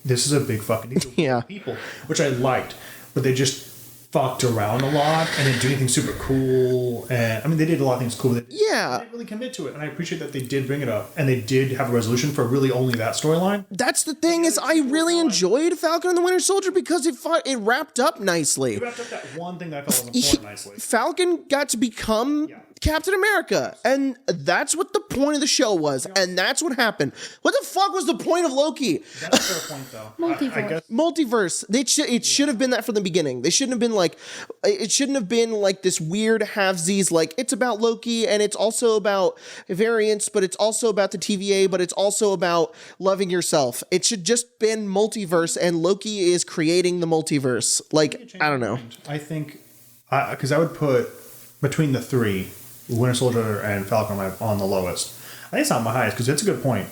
this is a big fucking deal. Yeah. People, which I liked, but they just fucked around a lot and didn't do anything super cool. And I mean, they did a lot of things cool. But they didn't really commit to it. And I appreciate that they did bring it up and they did have a resolution for really only that storyline. That's the thing is I really enjoyed Falcon and the Winter Soldier because it wrapped up nicely. It wrapped up that one thing that I felt was important nicely. Falcon got to become Captain America, and that's what the point of the show was, and that's what happened. What the fuck was the point of Loki? That's a fair point, though. Multiverse. I guess. Multiverse. It should have been that from the beginning. They shouldn't have been like, it shouldn't have been like this weird halvesies. Like it's about Loki, and it's also about variants, but it's also about the TVA, but it's also about loving yourself. It should just been multiverse, and Loki is creating the multiverse. Like I don't know. I think because I would put between the three. Winter Soldier and Falcon on the lowest. I think it's not my highest because it's a good point.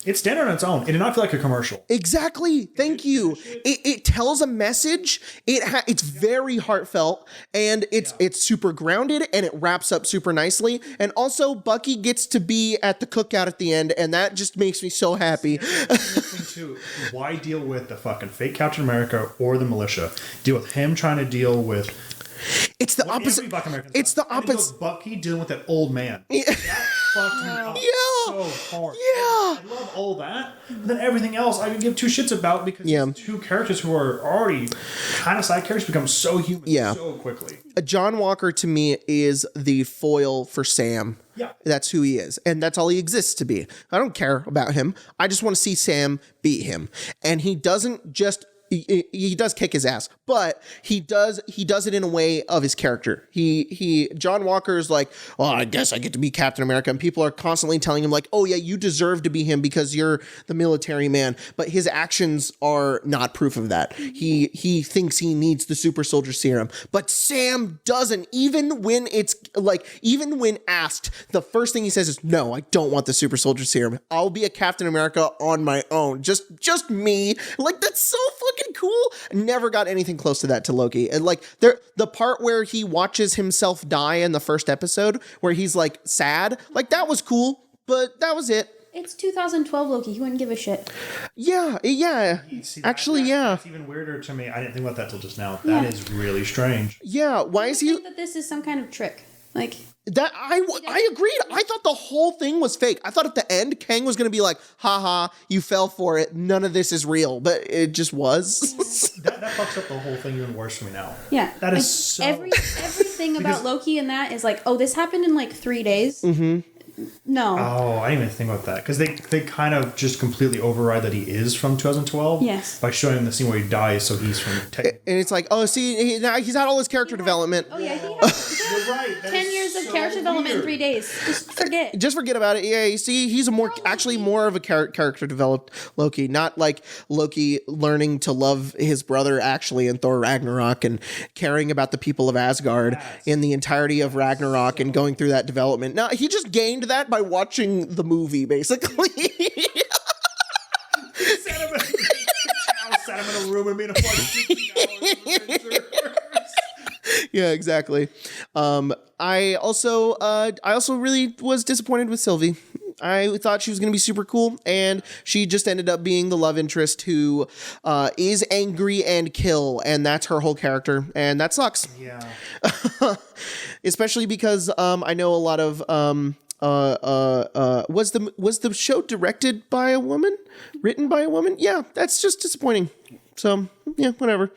It's standard on its own. It did not feel like a commercial. Exactly. Thank you. It tells a message. It's very heartfelt and it's super grounded and it wraps up super nicely. And also Bucky gets to be at the cookout at the end and that just makes me so happy. Too. Why deal with the fucking fake Captain America or the militia? Deal with him trying to deal with. It's the opposite. It's the opposite. Bucky dealing with that old man. That fucked me up so hard. Yeah. I love all that. But then everything else I can give two shits about because these two characters who are already kind of side characters become so human so quickly. John Walker to me is the foil for Sam. Yeah. That's who he is. And that's all he exists to be. I don't care about him. I just want to see Sam beat him. And he doesn't just... He does kick his ass, but he does it in a way of his character. John Walker is like, oh, I guess I get to be Captain America, and people are constantly telling him like, oh yeah, you deserve to be him because you're the military man. But his actions are not proof of that. He thinks he needs the super soldier serum, but Sam doesn't. Even when asked, the first thing he says is, no, I don't want the super soldier serum. I'll be a Captain America on my own. Just me. Like that's so fucking cool. Never got anything close to that to Loki. And like the part where he watches himself die in the first episode where he's like sad, like that was cool, but that was it. It's 2012 Loki. He wouldn't give a shit. Yeah. Actually, that's even weirder to me. I didn't think about that till just now. That is really strange. Yeah. Why is he? I think that this is some kind of trick. Like that I agreed. I thought the whole thing was fake. I thought at the end Kang was going to be like, haha, you fell for it. None of this is real. But it just was. that fucks up the whole thing even worse for me now. Yeah. That is so... Everything about Loki and that is like, oh, this happened in like 3 days. Mm-hmm. No. Oh, I didn't even think about that. Because they kind of just completely override that he is from 2012. Yes. By showing him the scene where he dies, so he's from... And it's like, oh, see, now he's had all his character development. Oh, yeah, he has You're right. 10 years of character development in 3 days. Just forget. Just forget about it. Yeah, you see, he's more of a character developed Loki. Not like Loki learning to love his brother actually in Thor Ragnarok and caring about the people of Asgard in the entirety of Ragnarok and going through that development. No, he just gained that by watching the movie, basically. Sat him in a room and made him watch 16 hours. Yeah, exactly. I also really was disappointed with Sylvie. I thought she was going to be super cool, and she just ended up being the love interest who is angry and kill, and that's her whole character, and that sucks. Yeah. Especially because I know a lot of was the show directed by a woman, written by a woman? Yeah, that's just disappointing. So yeah, whatever.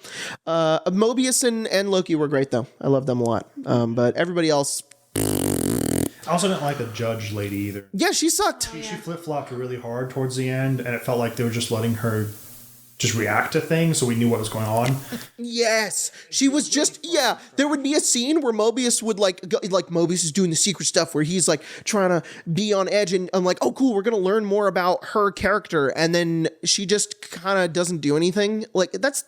Mobius and Loki were great though. I love them a lot. But everybody else. I also didn't like the judge lady either. Yeah, she sucked. She flip-flopped really hard towards the end, and it felt like they were just letting her just react to things so we knew what was going on. Yes. She was just, there would be a scene where Mobius would Mobius is doing the secret stuff where he's like trying to be on edge, and I'm like, oh cool, we're going to learn more about her character. And then she just kind of doesn't do anything. Like that's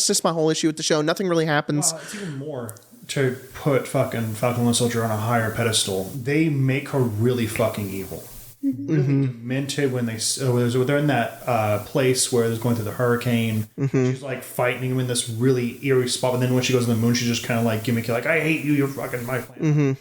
just my whole issue with the show. Nothing really happens. It's even more to put fucking Falcon and Soldier on a higher pedestal. They make her really fucking evil. Really demented when they're in that place where they're going through the hurricane. She's like fighting him in this really eerie spot, but then when she goes on the moon, she's just kind of like gimmicky, like, I hate you, you're fucking my planet.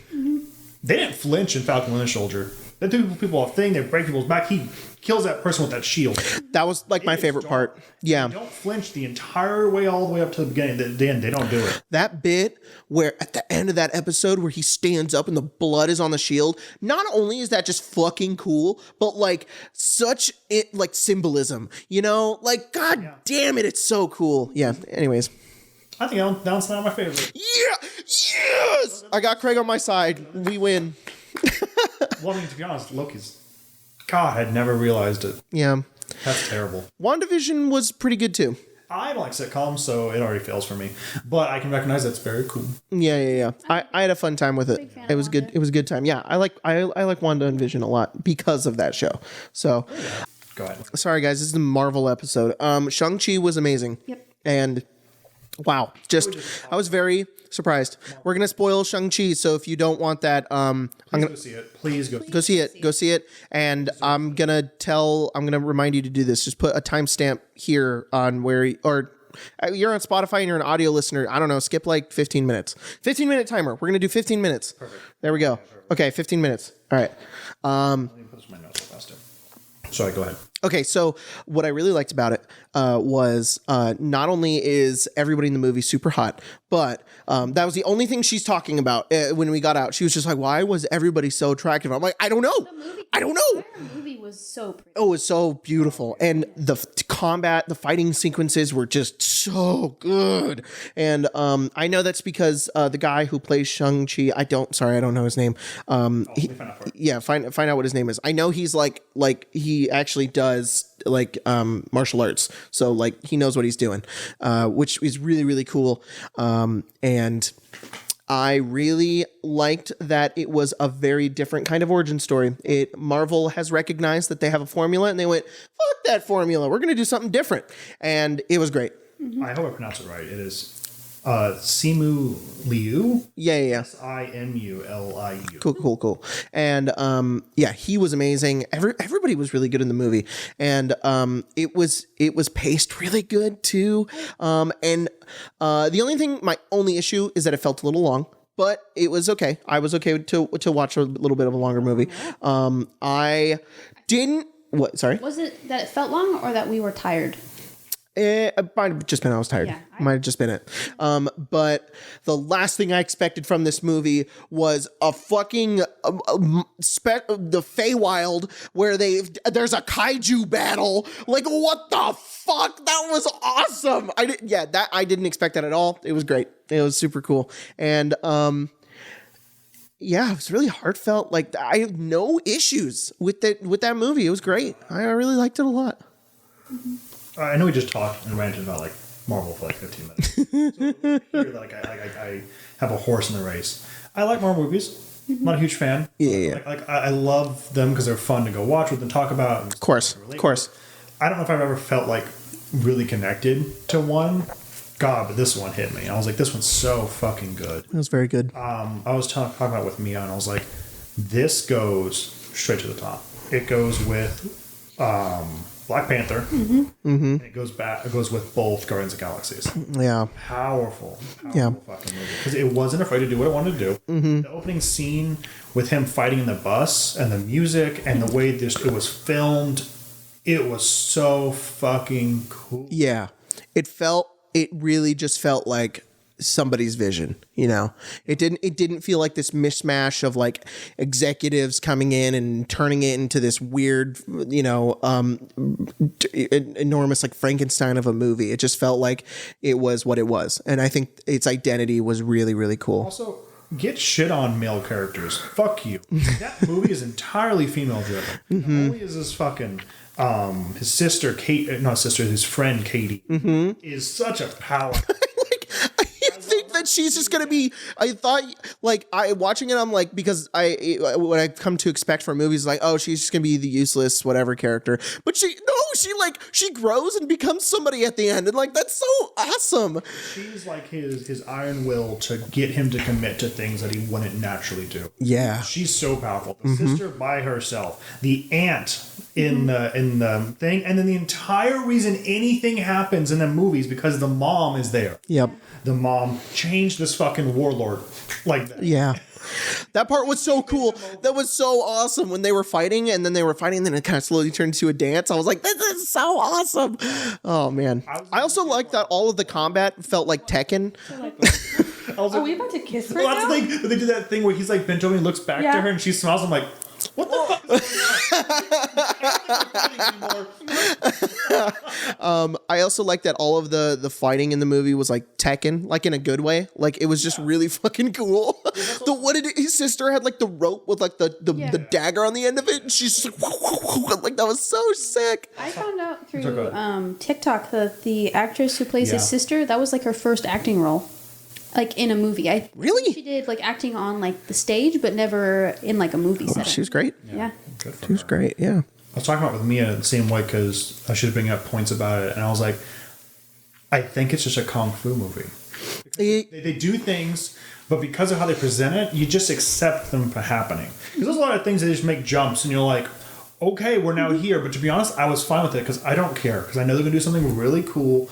They didn't flinch in Falcon and Winter Soldier. They do people off thing. They break people's back. He kills that person with that shield. That was like my favorite part. Yeah. They don't flinch the entire way all the way up to the beginning. The end, they don't do it. That bit where at the end of that episode where he stands up and the blood is on the shield, not only is that just fucking cool, but like such like symbolism, you know? Like, god damn it, it's so cool. Yeah, anyways. I think that's not my favorite. Yeah! Yes! I got Craig on my side. We win. Well, I mean, to be honest, Loki's... God, I'd never realized it. Yeah. That's terrible. WandaVision was pretty good too. I don't like sitcoms, so it already fails for me. But I can recognize that's very cool. Yeah. I had a fun time with it. It was good. It was a good time. Yeah, I like Wanda and Vision a lot because of that show. So, go ahead. Sorry guys, this is a Marvel episode. Shang-Chi was amazing. Yep. And wow, I was very surprised. We're gonna spoil Shang-Chi, so if you don't want that, I'm gonna go see it. Please go see it. Go see it. And I'm gonna remind you to do this. Just put a timestamp here on where you're on Spotify and you're an audio listener. I don't know. Skip like 15 minutes. 15-minute timer. We're gonna do 15 minutes. Perfect. There we go. Okay, 15 minutes. All right. Let me put this in my notes real fast. Sorry, go ahead. Okay, so what I really liked about it was not only is everybody in the movie super hot, but that was the only thing she's talking about when we got out. She was just like, why was everybody so attractive? I'm like, I don't know. I don't know. The movie was so pretty. Oh, it was so beautiful. And the combat, the fighting sequences were just so good. And I know that's because the guy who plays Shang-Chi, I don't know his name. Find out what his name is. I know he's like he actually does like martial arts, so like he knows what he's doing, which is really, really cool. And I really liked that it was a very different kind of origin story. Marvel has recognized that they have a formula and they went, fuck that formula, we're gonna do something different, and it was great. I hope I pronounce it right. It is Simu Liu. Yeah. Simuliu. Cool. And he was amazing. Everybody was really good in the movie, and it was paced really good too. And the only thing, my only issue is that it felt a little long, but it was okay. I was okay to watch a little bit of a longer movie. I didn't. What? Sorry. Was it that it felt long, or that we were tired? It might have just been I was tired. Yeah, might have just been it. But the last thing I expected from this movie was a fucking the Feywild where there's a kaiju battle. Like, what the fuck? That was awesome. I didn't expect that at all. It was great. It was super cool. And it was really heartfelt. Like, I have no issues with that movie. It was great. I really liked it a lot. Mm-hmm. I know we just talked and ranted about like Marvel for like 15 minutes. So here, like I have a horse in the race. I like Marvel movies. I'm not a huge fan. Yeah. I love them because they're fun to go watch with and talk about. And of course. I don't know if I've ever felt like really connected to one. God, but this one hit me. I was like, this one's so fucking good. It was very good. I was talking about it with Mia, and I was like, this goes straight to the top. It goes with Black Panther. Mm-hmm. And it goes with both Guardians of the Galaxies. Yeah. Powerful fucking movie. Because it wasn't afraid to do what it wanted to do. Mm-hmm. The opening scene with him fighting in the bus and the music and the way it was filmed, it was so fucking cool. Yeah. It really just felt like somebody's vision, you know. It didn't feel like this mishmash of like executives coming in and turning it into this weird, you know, enormous like Frankenstein of a movie. It just felt like it was what it was, and I think its identity was really, really cool. Also, get shit on male characters. Fuck you. That movie is entirely female driven. Mm-hmm. Only is this fucking his sister Kate, not sister, his friend Katie is such a power. That she's just gonna be. I thought, like, watching it, I'm like, because what I come to expect from movies, like, oh, she's just gonna be the useless whatever character, but she grows and becomes somebody at the end, and like that's so awesome. She's like his iron will to get him to commit to things that he wouldn't naturally do. Yeah, she's so powerful. The sister by herself, the aunt in the thing, and then the entire reason anything happens in the movies because the mom is there. Yep. The mom changed this fucking warlord like that. Yeah. That part was so cool. That was so awesome when they were fighting, and then it kind of slowly turned into a dance. I was like, this is so awesome. Oh man. I also like that all of the combat felt like Tekken. Are we about to kiss right Well, now? that's the thing. They do that thing where he's like bent over and looks back to her, and she smiles. I'm like, what the fuck? I also like that all of the fighting in the movie was like Tekken, like in a good way. Like it was just really fucking cool. His sister had like the rope with like the dagger on the end of it, and she's just like that was so sick. I found out through TikTok that the actress who plays his sister, that was like her first acting role. Like in a movie. Really? She did like acting on like the stage, but never in like a movie setting. She was great. Yeah. Good for She was her. great. Yeah. I was talking about it with Mia the same way because I should bring up points about it, and I was like, I think it's just a kung fu movie. They do things, but because of how they present it, you just accept them for happening. Because there's a lot of things that just make jumps, and you're like, okay, we're now here. But to be honest, I was fine with it because I don't care because I know they're gonna do something really cool.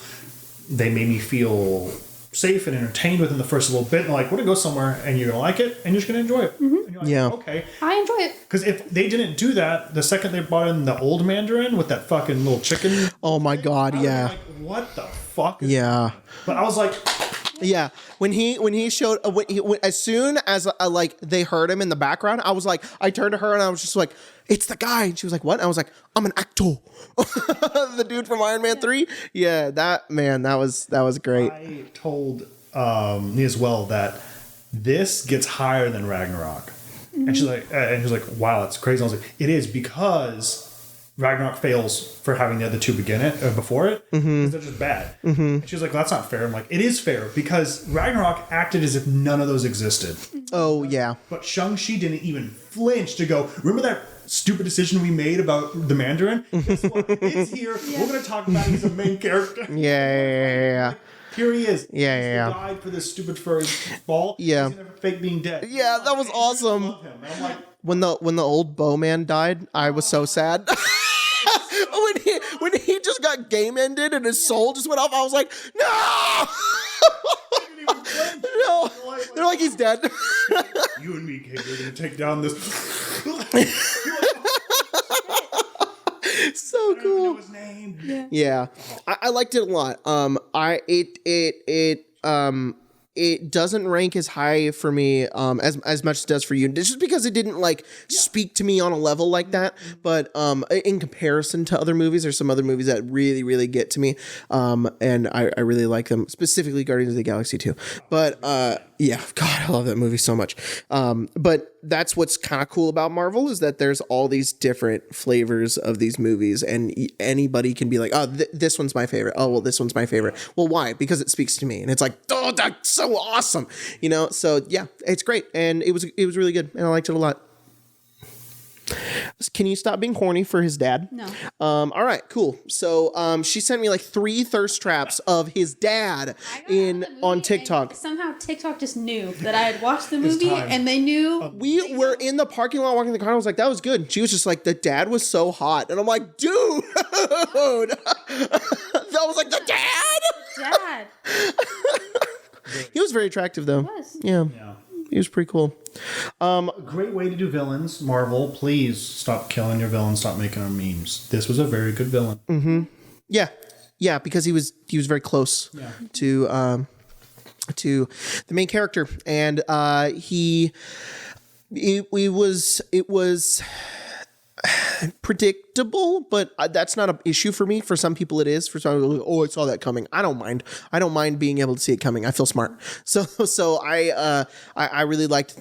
They made me feel safe and entertained within the first little bit, and like, we're gonna go somewhere, and you're gonna like it, and you're just gonna enjoy it. And you're like, Yeah. okay. I enjoy it. Because if they didn't do that, the second they brought in the old Mandarin with that fucking little chicken, Oh my god. I was Yeah. like, what the fuck? Yeah. But I was like, Yeah, when he showed as soon as like they heard him in the background, I was like, I turned to her and I was just like, it's the guy, and she was like, what? And I was like, I'm an actor. The dude from Iron Man 3. Yeah, that was great. I told me as well that this gets higher than Ragnarok, and she's like, wow, that's crazy. I was like, it is because Ragnarok fails for having the other two begin it before it because they're just bad. And she was like, well, that's not fair. I'm like, it is fair because Ragnarok acted as if none of those existed. Oh yeah. But Shang-Chi didn't even flinch to go, remember that stupid decision we made about the Mandarin? Guess what? It's here. We're going to talk about it as a main character. Yeah. Here he is. Yeah. He died for this stupid furry ball. Yeah. He's gonna fake being dead. Yeah, that was awesome. I love him. And I'm like, When the old bowman died, I was so sad. when he just got game ended and his soul just went off, I was like, no. No. They're like, he's dead. you and me, Kate, we're gonna take down this. So I don't cool. know his name. Yeah, I liked it a lot. It doesn't rank as high for me as much as it does for you, just because it didn't like speak to me on a level like that. But in comparison to other movies, there's some other movies that really, really get to me, and I really like them, specifically Guardians of the Galaxy 2. But yeah, God, I love that movie so much. But that's what's kind of cool about Marvel is that there's all these different flavors of these movies, and anybody can be like, oh, this one's my favorite. Oh, well, this one's my favorite. Well, why? Because it speaks to me, and it's like, oh, that's so awesome, you know. So yeah, it's great, and it was really good, and I liked it a lot. Can you stop being horny for his dad? No. All right, cool. So she sent me like 3 thirst traps of his dad on TikTok. Somehow TikTok just knew that I had watched the movie, and they knew. We were in the parking lot walking the car. I was like, that was good. She was just like, the dad was so hot. And I'm like, dude. That was like, the dad? Dad. He was very attractive, though. He was. Yeah. Yeah. He was pretty cool. A great way to do villains. Marvel, please stop killing your villains. Stop making them memes. This was a very good villain. Mm-hmm. Yeah, because he was very close to the main character, and it was predictable, but that's not an issue for me. For some people it is. For some people, oh, I saw that coming. I don't mind being able to see it coming. I feel smart. So I really liked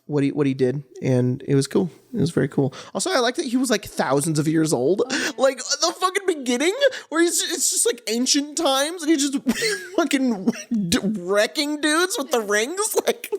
what he did, and it was cool. It was very cool. Also, I like that he was like thousands of years old. Like the fucking beginning where it's just like ancient times, and he's just fucking wrecking dudes with the rings. Like,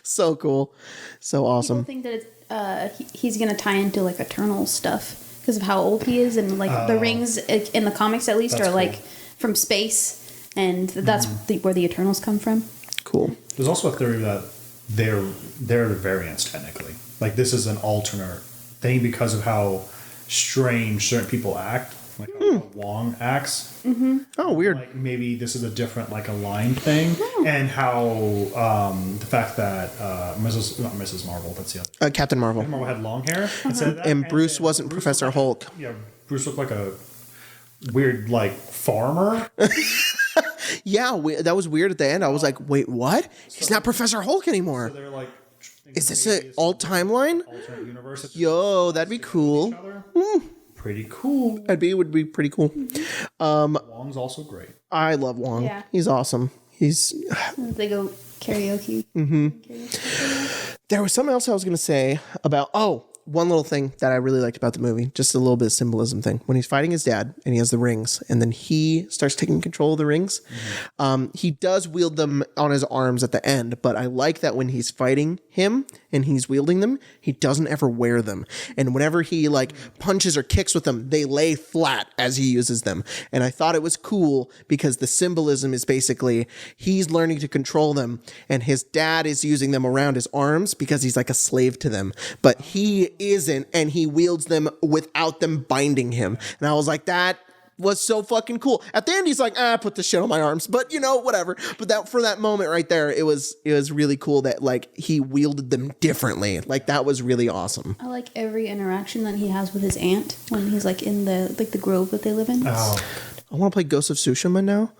so cool. So awesome. People think that he's gonna tie into like Eternal stuff because of how old he is, and like the rings in the comics at least are cool. like from space, and that's where the Eternals come from. Cool. There's also a theory that they're the variants technically. Like this is an alternate thing because of how strange certain people act. like a Wong axe. Oh, weird. Like maybe this is a different like aligned thing, and how the fact that not Mrs. Marvel, that's the other. Captain Marvel. Captain Marvel had long hair, instead of that, And Bruce then wasn't Professor Hulk. Yeah, Bruce looked like a weird like farmer. Yeah, that was weird at the end. I was like, wait, what? He's not Professor Hulk anymore. So they're like, Is this an alt timeline? alternate universe? Yo, that'd be cool. Pretty cool. Would be pretty cool. Wong's also great. I love Wong. Yeah. He's awesome. They go karaoke. There was something else I was going to say about, one little thing that I really liked about the movie, just a little bit of symbolism thing. When he's fighting his dad and he has the rings and then he starts taking control of the rings, he does wield them on his arms at the end. But I like that when he's fighting him and he's wielding them, he doesn't ever wear them. And whenever he like punches or kicks with them, they lay flat as he uses them. And I thought it was cool because the symbolism is basically he's learning to control them and his dad is using them around his arms because he's like a slave to them. But he isn't, and he wields them without them binding him. And I was like, that was so fucking cool. At the end, he's like, put this shit on my arms, but whatever. But that for that moment right there, it was really cool that like he wielded them differently. Like that was really awesome. I like every interaction that he has with his aunt when he's like in the grove that they live in. Oh, I want to play Ghost of Tsushima now,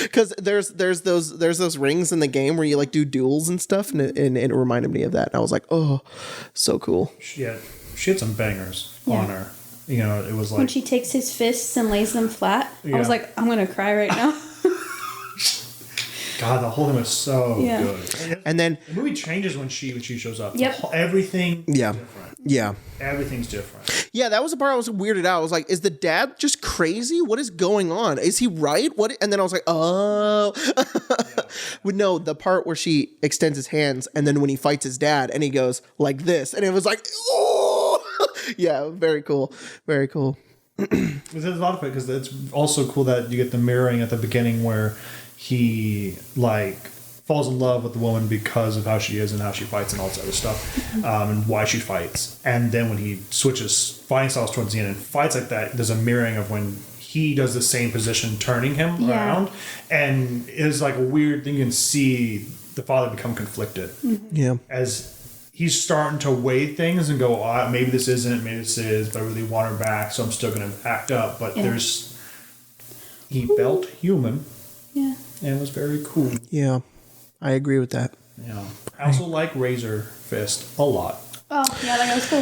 because there's those rings in the game where you like do duels and stuff, and it reminded me of that. And I was like, oh, so cool. she had some bangers on her. You know, it was like When she takes his fists and lays them flat, I was Yeah. like, I'm gonna cry right now. God, the whole thing was so Yeah. good. And then The movie changes when she shows up. Yep. Everything is different. yeah. Everything's different. Yeah, that was the part I was weirded out. I was like, is the dad just crazy? What is going on? Is he right? What? And then I was like, oh. But no, the part where she extends his hands and then when he fights his dad and he goes like this and it was like, oh. Yeah, very cool. Very cool. There's a lot of it because it's also cool that you get the mirroring at the beginning where he like falls in love with the woman because of how she is and how she fights and all this other stuff, and why she fights. And then when he switches fighting styles towards the end and fights like that, there's a mirroring of when he does the same position, turning him around, and it's like a weird thing. You can see the father become conflicted Yeah. as he's starting to weigh things and go, maybe this isn't, maybe this is, but I really want her back, so I'm still going to act up. But he felt human. Yeah. And it was very cool. Yeah. I agree with that. Yeah. I also like Razor Fist a lot. Oh, yeah, that was cool.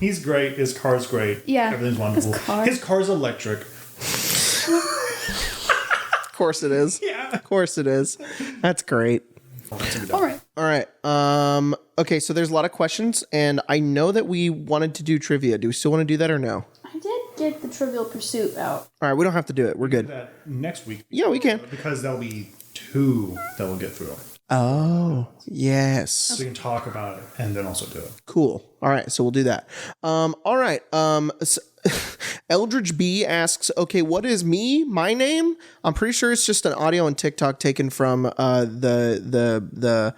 He's great. His car's great. Yeah. Everything's wonderful. His car's electric. Of course it is. Yeah. Of course it is. That's great. All right. All right. Okay, so there's a lot of questions, and I know that we wanted to do trivia. Do we still want to do that or no? I did get the Trivial Pursuit out. All right, we don't have to do it. We're good. That next week. Yeah, we can. Because there'll be 2 that we'll get through. Oh, yes. So we can talk about it and then also do it. Cool. All right, so we'll do that. All right. So Eldridge B asks, okay, what is my name? I'm pretty sure it's just an audio on TikTok taken from the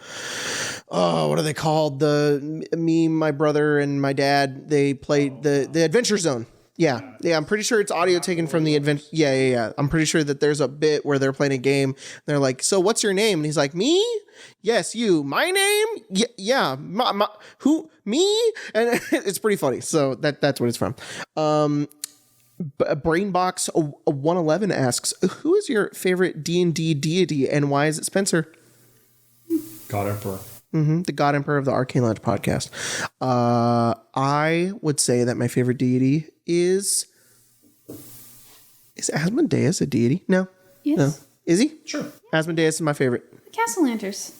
what are they called? My brother and my dad, they played the Adventure Zone. Yeah, I'm pretty sure it's audio taken from the adventure. Yeah. I'm pretty sure that there's a bit where they're playing a game. They're like, "So what's your name?" And he's like, "Me? Yes, you. My name? Yeah. Who? Me?" And it's pretty funny. So that's what it's from. Brainbox 111 asks, "Who is your favorite D&D deity, and why is it Spencer?" God Emperor. The God Emperor of the Arcane Lounge podcast. I would say that my favorite deity is Asmodeus a deity? No. Yes. No. Is he? Sure. Asmodeus is my favorite. Castle Lanters.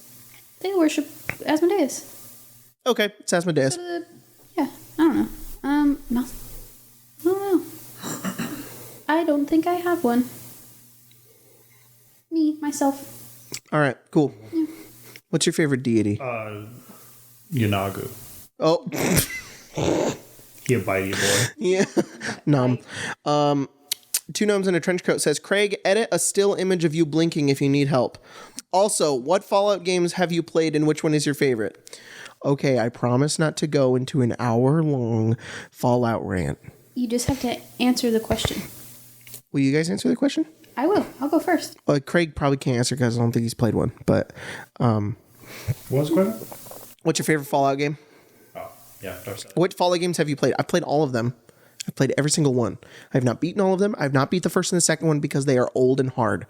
They worship Asmodeus. Okay, it's Asmodeus. Yeah, I don't know. No. I don't know. I don't think I have one. Myself. All right, cool. Yeah. What's your favorite deity? Yanagu. Oh. He a bitey boy. Yeah. Numb. Two Gnomes in a Trench Coat says, Craig, edit a still image of you blinking if you need help. Also, what Fallout games have you played and which one is your favorite? Okay, I promise not to go into an hour-long Fallout rant. You just have to answer the question. Will you guys answer the question? I will. I'll go first. Well, Craig probably can't answer because I don't think he's played one. But What was the question? what's your favorite Fallout game? Oh, yeah. Dark Side. What Fallout games have you played? I've played all of them. I've played every single one. I have not beaten all of them. I have not beat the first and the second one because they are old and hard.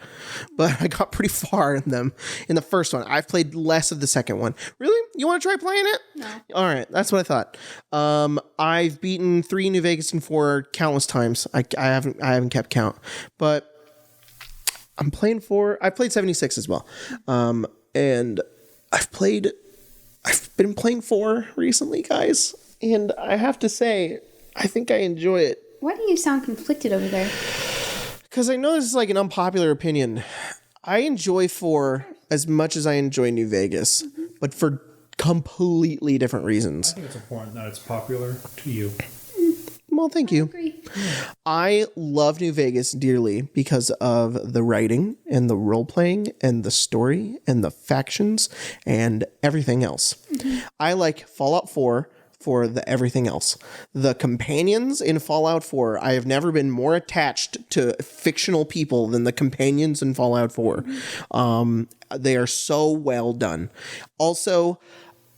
But I got pretty far in them in the first one. I've played less of the second one. Really? You want to try playing it? No. All right. That's what I thought. I've beaten 3 New Vegas and 4 countless times. I haven't kept count. But I'm playing 4. I've played 76 as well. And I've been playing 4 recently, guys. And I have to say, I think I enjoy it. Why do you sound conflicted over there? Because I know this is like an unpopular opinion. I enjoy 4 as much as I enjoy New Vegas, but for completely different reasons. I think it's important that it's popular to you. Well, thank you. Agree. I love New Vegas dearly because of the writing and the role playing and the story and the factions and everything else. I like Fallout 4 for the everything else. The companions in Fallout 4, I have never been more attached to fictional people than the companions in Fallout 4. They are so well done. Also,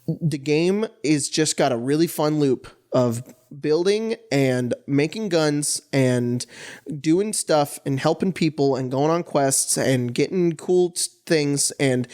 the game is just got a really fun loop of building and making guns and doing stuff and helping people and going on quests and getting cool things. And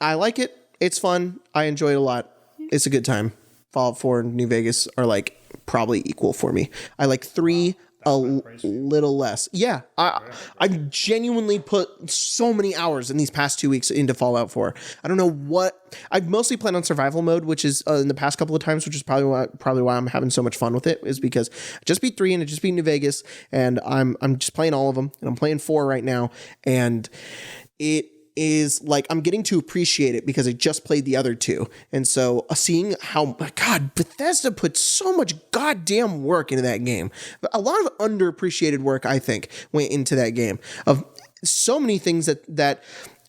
I like it. It's fun. I enjoy it a lot. It's a good time. Fallout 4 and New Vegas are like probably equal for me. I like 3 a little less. Yeah, I genuinely put so many hours in these past 2 weeks into Fallout 4. I don't know what I've mostly played on survival mode, which is in the past couple of times, which is probably why I'm having so much fun with it, is because I just beat 3 and I just beat New Vegas, and I'm just playing all of them, and I'm playing 4 right now, and it is like I'm getting to appreciate it because I just played the other 2. And so seeing how, God, Bethesda put so much goddamn work into that game. A lot of underappreciated work, I think, went into that game. Of so many things that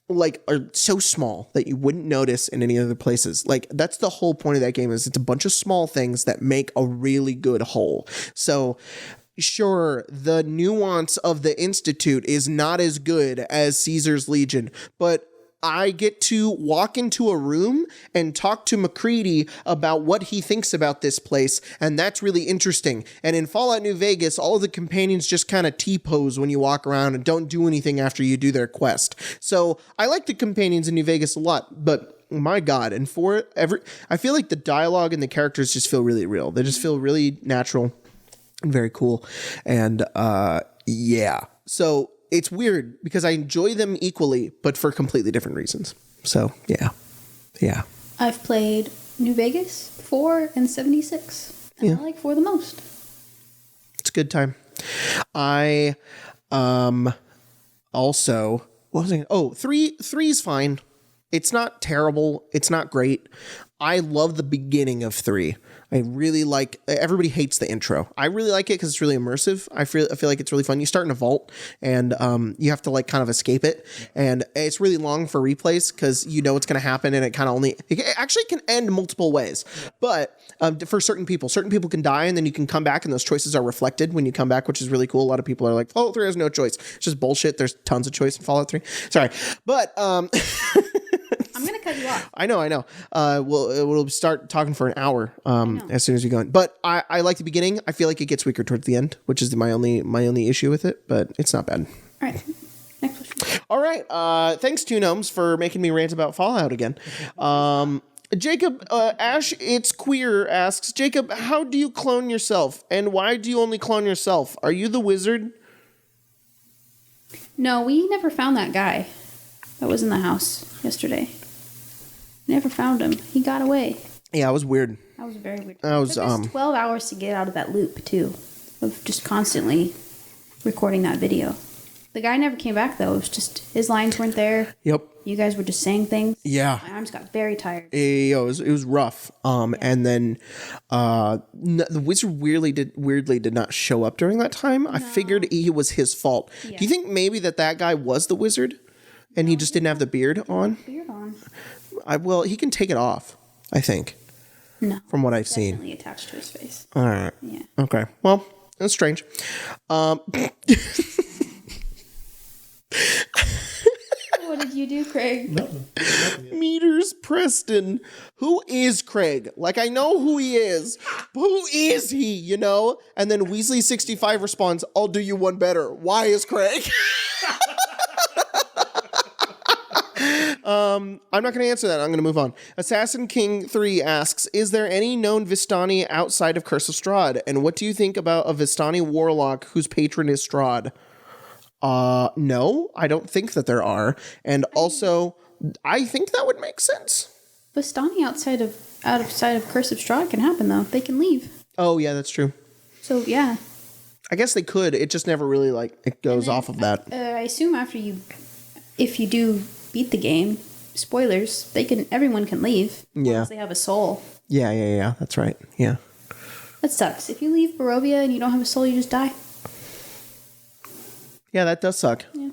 like are so small that you wouldn't notice in any other places. Like that's the whole point of that game, is it's a bunch of small things that make a really good whole. So sure, the nuance of the Institute is not as good as Caesar's Legion, but I get to walk into a room and talk to McCready about what he thinks about this place, and that's really interesting. And in Fallout New Vegas, all of the companions just kind of T-pose when you walk around and don't do anything after you do their quest. So I like the companions in New Vegas a lot, but my God, and I feel like the dialogue and the characters just feel really real. They just feel really natural. Very cool. And yeah, so it's weird because I enjoy them equally, but for completely different reasons. So yeah. I've played New Vegas, 4, and 76. And I like 4 the most. It's a good time. I also, what was I? Oh, 3 is fine. It's not terrible. It's not great. I love the beginning of 3. I really like, everybody hates the intro. I really like it because it's really immersive. I feel like it's really fun. You start in a vault and you have to like kind of escape it. And it's really long for replays because you know what's going to happen, and it actually can end multiple ways. But for certain people can die and then you can come back and those choices are reflected when you come back, which is really cool. A lot of people are like, Fallout 3 has no choice. It's just bullshit. There's tons of choice in Fallout 3. Sorry. But I'm going to cut you off. I know. We'll start talking for an hour as soon as we go in. But I like the beginning. I feel like it gets weaker towards the end, which is my only issue with it. But it's not bad. All right. Next question. All right. Thanks, Two Gnomes, for making me rant about Fallout again. Jacob, Ash, it's queer, asks, Jacob, how do you clone yourself? And why do you only clone yourself? Are you the wizard? No, we never found that guy that was in the house yesterday. Never found him. He got away. Yeah, it was weird. That was very weird. That was It took us 12 hours to get out of that loop, too, of just constantly recording that video. The guy never came back, though. It was just his lines weren't there. Yep. You guys were just saying things. Yeah. My arms got very tired. It was rough. And then the wizard weirdly did not show up during that time. No. I figured it was his fault. Yeah. Do you think maybe that guy was the wizard and he just didn't have the beard on? Beard on. Well, he can take it off, I think. No. From what I've seen. Definitely attached to his face. All right. Yeah. Okay. Well, that's strange. What did you do, Craig? Nothing. Meters Preston. Who is Craig? Like, I know who he is. Who is he, you know? And then Weasley65 responds, I'll do you one better. Why is Craig? I'm not going to answer that. I'm going to move on. Assassin King 3 asks, is there any known Vistani outside of Curse of Strahd? And what do you think about a Vistani warlock whose patron is Strahd? No, I don't think that there are. And also, I think that would make sense. Vistani outside of Curse of Strahd can happen, though. They can leave. Oh, yeah, that's true. So, yeah. I guess they could. It just never really, it goes off of that. I assume if you do beat the game, spoilers, everyone can leave. Yeah. Once they have a soul. Yeah. That's right. Yeah. That sucks. If you leave Barovia and you don't have a soul, you just die. Yeah, that does suck. Yeah.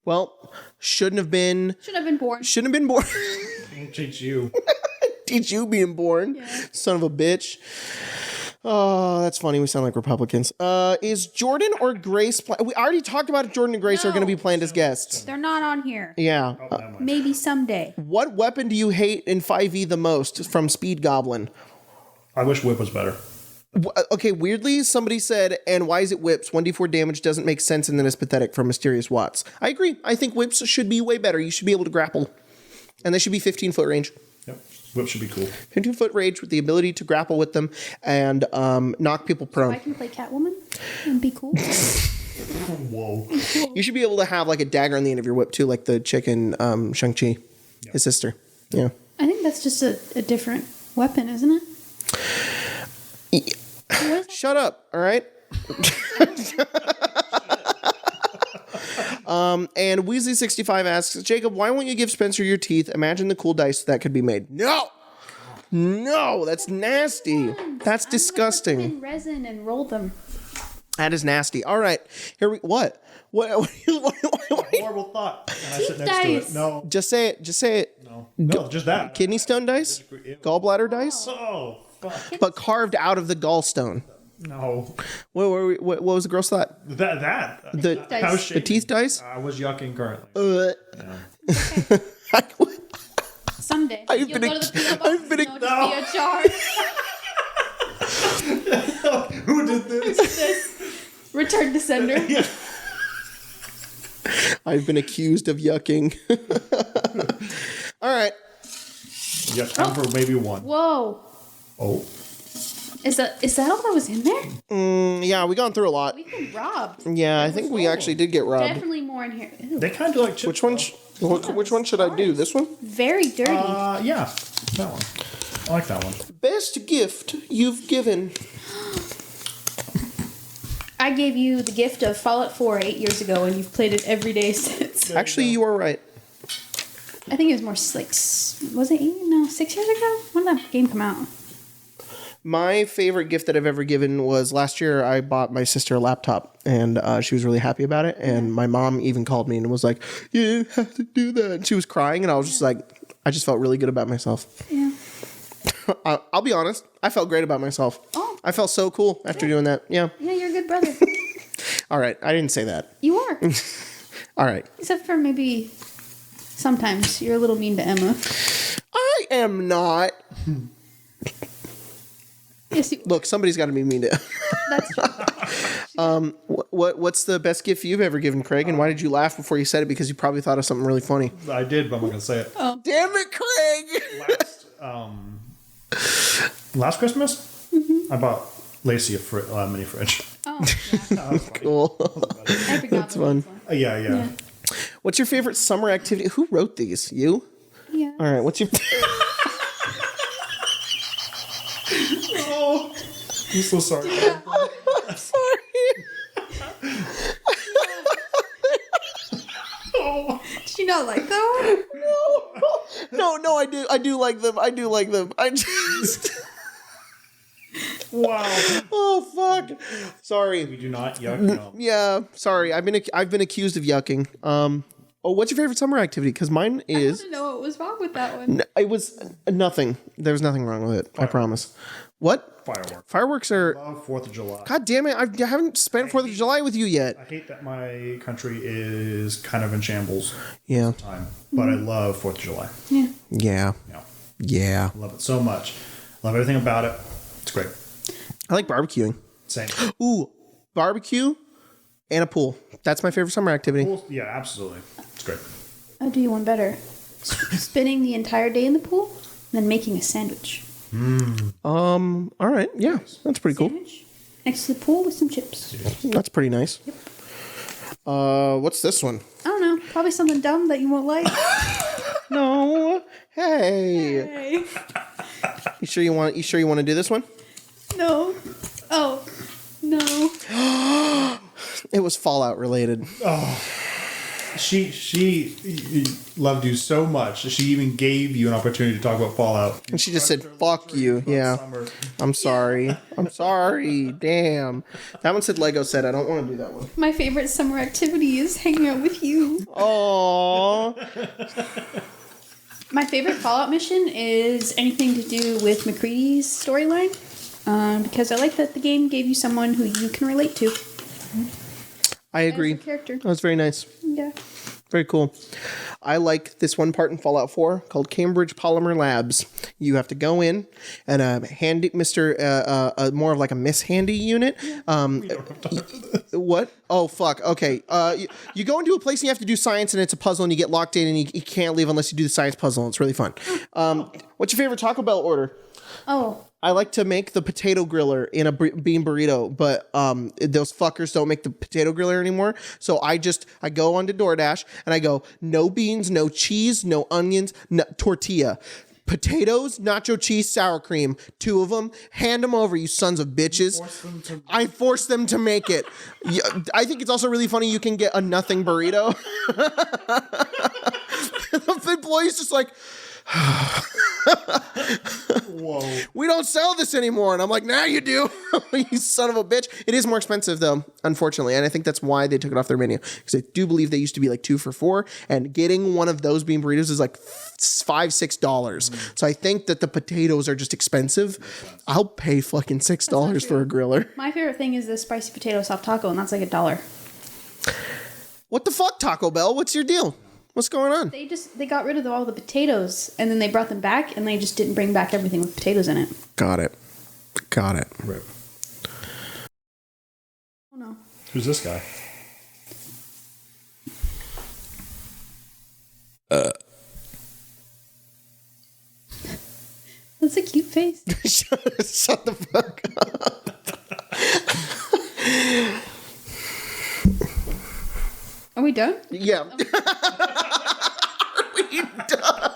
Well, shouldn't have been born. Teach you. Teach you being born. Yeah. Son of a bitch. Oh, that's funny. We sound like Republicans. Is Jordan or Grace... we already talked about if Jordan and Grace are going to be planned as guests. They're not on here. Yeah. Maybe someday. What weapon do you hate in 5e the most from Speed Goblin? I wish Whip was better. Okay, weirdly, somebody said, and why is it whips? 1d4 damage doesn't make sense and then it's pathetic from Mysterious Watts. I agree. I think whips should be way better. You should be able to grapple. And they should be 15-foot range. Yep. Whip should be cool. 15-foot range with the ability to grapple with them and knock people prone. I can play Catwoman and be cool. Whoa. You should be able to have like a dagger on the end of your whip too, like the chick in Shang-Chi, his sister. Yeah. I think that's just a different weapon, isn't it? Shut up, all right? And Weasley65 asks, Jacob, why won't you give Spencer your teeth? Imagine the cool dice that could be made. No, that's nasty. That's disgusting. I'm gonna put them in resin and roll them. That is nasty. All right, here we. What? Horrible thought. And I sit next to dice. it. No. Just say it. Just say it. No, just that. Kidney stone dice, gallbladder dice, Oh, fuck. but carved out of the gallstone. No. What was the gross thought? That. The dice. I was the shaking. teeth dice. I was yucking currently. Someday. I've You'll been go a- to the PO box I've been a- and it'll just be a jar. Who did this? Return to sender. I've been accused of yucking. All right. Yeah, time for maybe one. Whoa. Oh. Is that all that was in there? Yeah, we gone through a lot. We've been robbed. Yeah, I think we actually did get robbed. Definitely more in here. Ew. They kind of like chips. Which one? Which one should I do? This one? Very dirty. Yeah, that one. I like that one. Best gift you've given. I gave you the gift of Fallout 4 8 years ago, and you've played it every day since. Actually, you are right. I think it was more like, was it 8? No, 6 years ago? When did that game come out? My favorite gift that I've ever given was last year. I bought my sister a laptop, and she was really happy about it. And my mom even called me and was like, "You have to do that." And she was crying, and I was just like, I just felt really good about myself. Yeah. I'll be honest. I felt great about myself. Oh. I felt so cool after doing that. Yeah. Yeah, you're a good brother. All right. I didn't say that. You are. All right. Except for maybe sometimes you're a little mean to Emma. I am not. Yes, you Look, somebody's got to be mean to. That's true. What's the best gift you've ever given, Craig? And why did you laugh before you said it? Because you probably thought of something really funny. I did, but I'm not gonna say it. Oh. Damn it, Craig! Last Christmas, I bought Lacey a mini fridge. Oh, yeah. Cool. I forgot That's about fun. this one. Yeah. What's your favorite summer activity? Who wrote these? You? Yeah. All right. What's your? Oh, I'm so sorry. Sorry. Did you not like that No. I do like them. I just. Wow. Oh fuck. Sorry. We do not yuck. No. Yeah. Sorry. I've been accused of yucking. Oh, what's your favorite summer activity? Because mine I is. want to know what was wrong with that one. It was nothing. There was nothing wrong with it. I promise. What? Fireworks. Fireworks are. Love 4th of July. God damn it! I haven't spent 4th of July with you yet. I hate that my country is kind of in shambles Yeah. time, but I love 4th of July. Yeah. Yeah. Yeah. Yeah. I love it so much. Love everything about it. It's great. I like barbecuing. Same. Ooh, barbecue and a pool. That's my favorite summer activity. Pool, yeah, absolutely. It's great. I'll do you one better. Spending the entire day in the pool, and then making a sandwich. All right. Yeah, that's pretty cool. Sandwich next to the pool with some chips. That's pretty nice. Yep. What's this one? I don't know. Probably something dumb that you won't like. No. Hey. Hey. You sure you want to do this one? No. Oh. No. It was Fallout related. She loved you so much. She even gave you an opportunity to talk about Fallout. And she just said, "Fuck you." Yeah. I'm sorry. I'm sorry. Damn. That one said Lego set. I don't want to do that one. My favorite summer activity is hanging out with you. Oh. My favorite Fallout mission is anything to do with McCready's storyline. Because I like that the game gave you someone who you can relate to. I agree. As a character. That was very nice. Yeah. Very cool. I like this one part in Fallout 4 called Cambridge Polymer Labs. You have to go in and more of like a Miss Handy unit. What? Oh, fuck. Okay. You go into a place and you have to do science and it's a puzzle and you get locked in and you can't leave unless you do the science puzzle. It's really fun. What's your favorite Taco Bell order? Oh. I like to make the potato griller in a bean burrito, but those fuckers don't make the potato griller anymore. So I go onto DoorDash and I go, no beans, no cheese, no onions, no tortilla. Potatoes, nacho cheese, sour cream. 2 of them. Hand them over, you sons of bitches. I force them to make it. I think it's also really funny you can get a nothing burrito. The employee's just like... Whoa. We don't sell this anymore. And I'm like, now you do. You son of a bitch. It is more expensive though, unfortunately. And I think that's why they took it off their menu. Because I do believe they used to be like 2 for $4. And getting one of those bean burritos is like $5-6. So I think that the potatoes are just expensive. I'll pay fucking $6 for a griller. My favorite thing is the spicy potato soft taco, and that's like $1. What the fuck, Taco Bell? What's your deal? What's going on? They got rid of all the potatoes, and then they brought them back, and they just didn't bring back everything with potatoes in it. Got it. Right. Oh no. Who's this guy? That's a cute face. Shut the fuck up. Are we done? Yeah.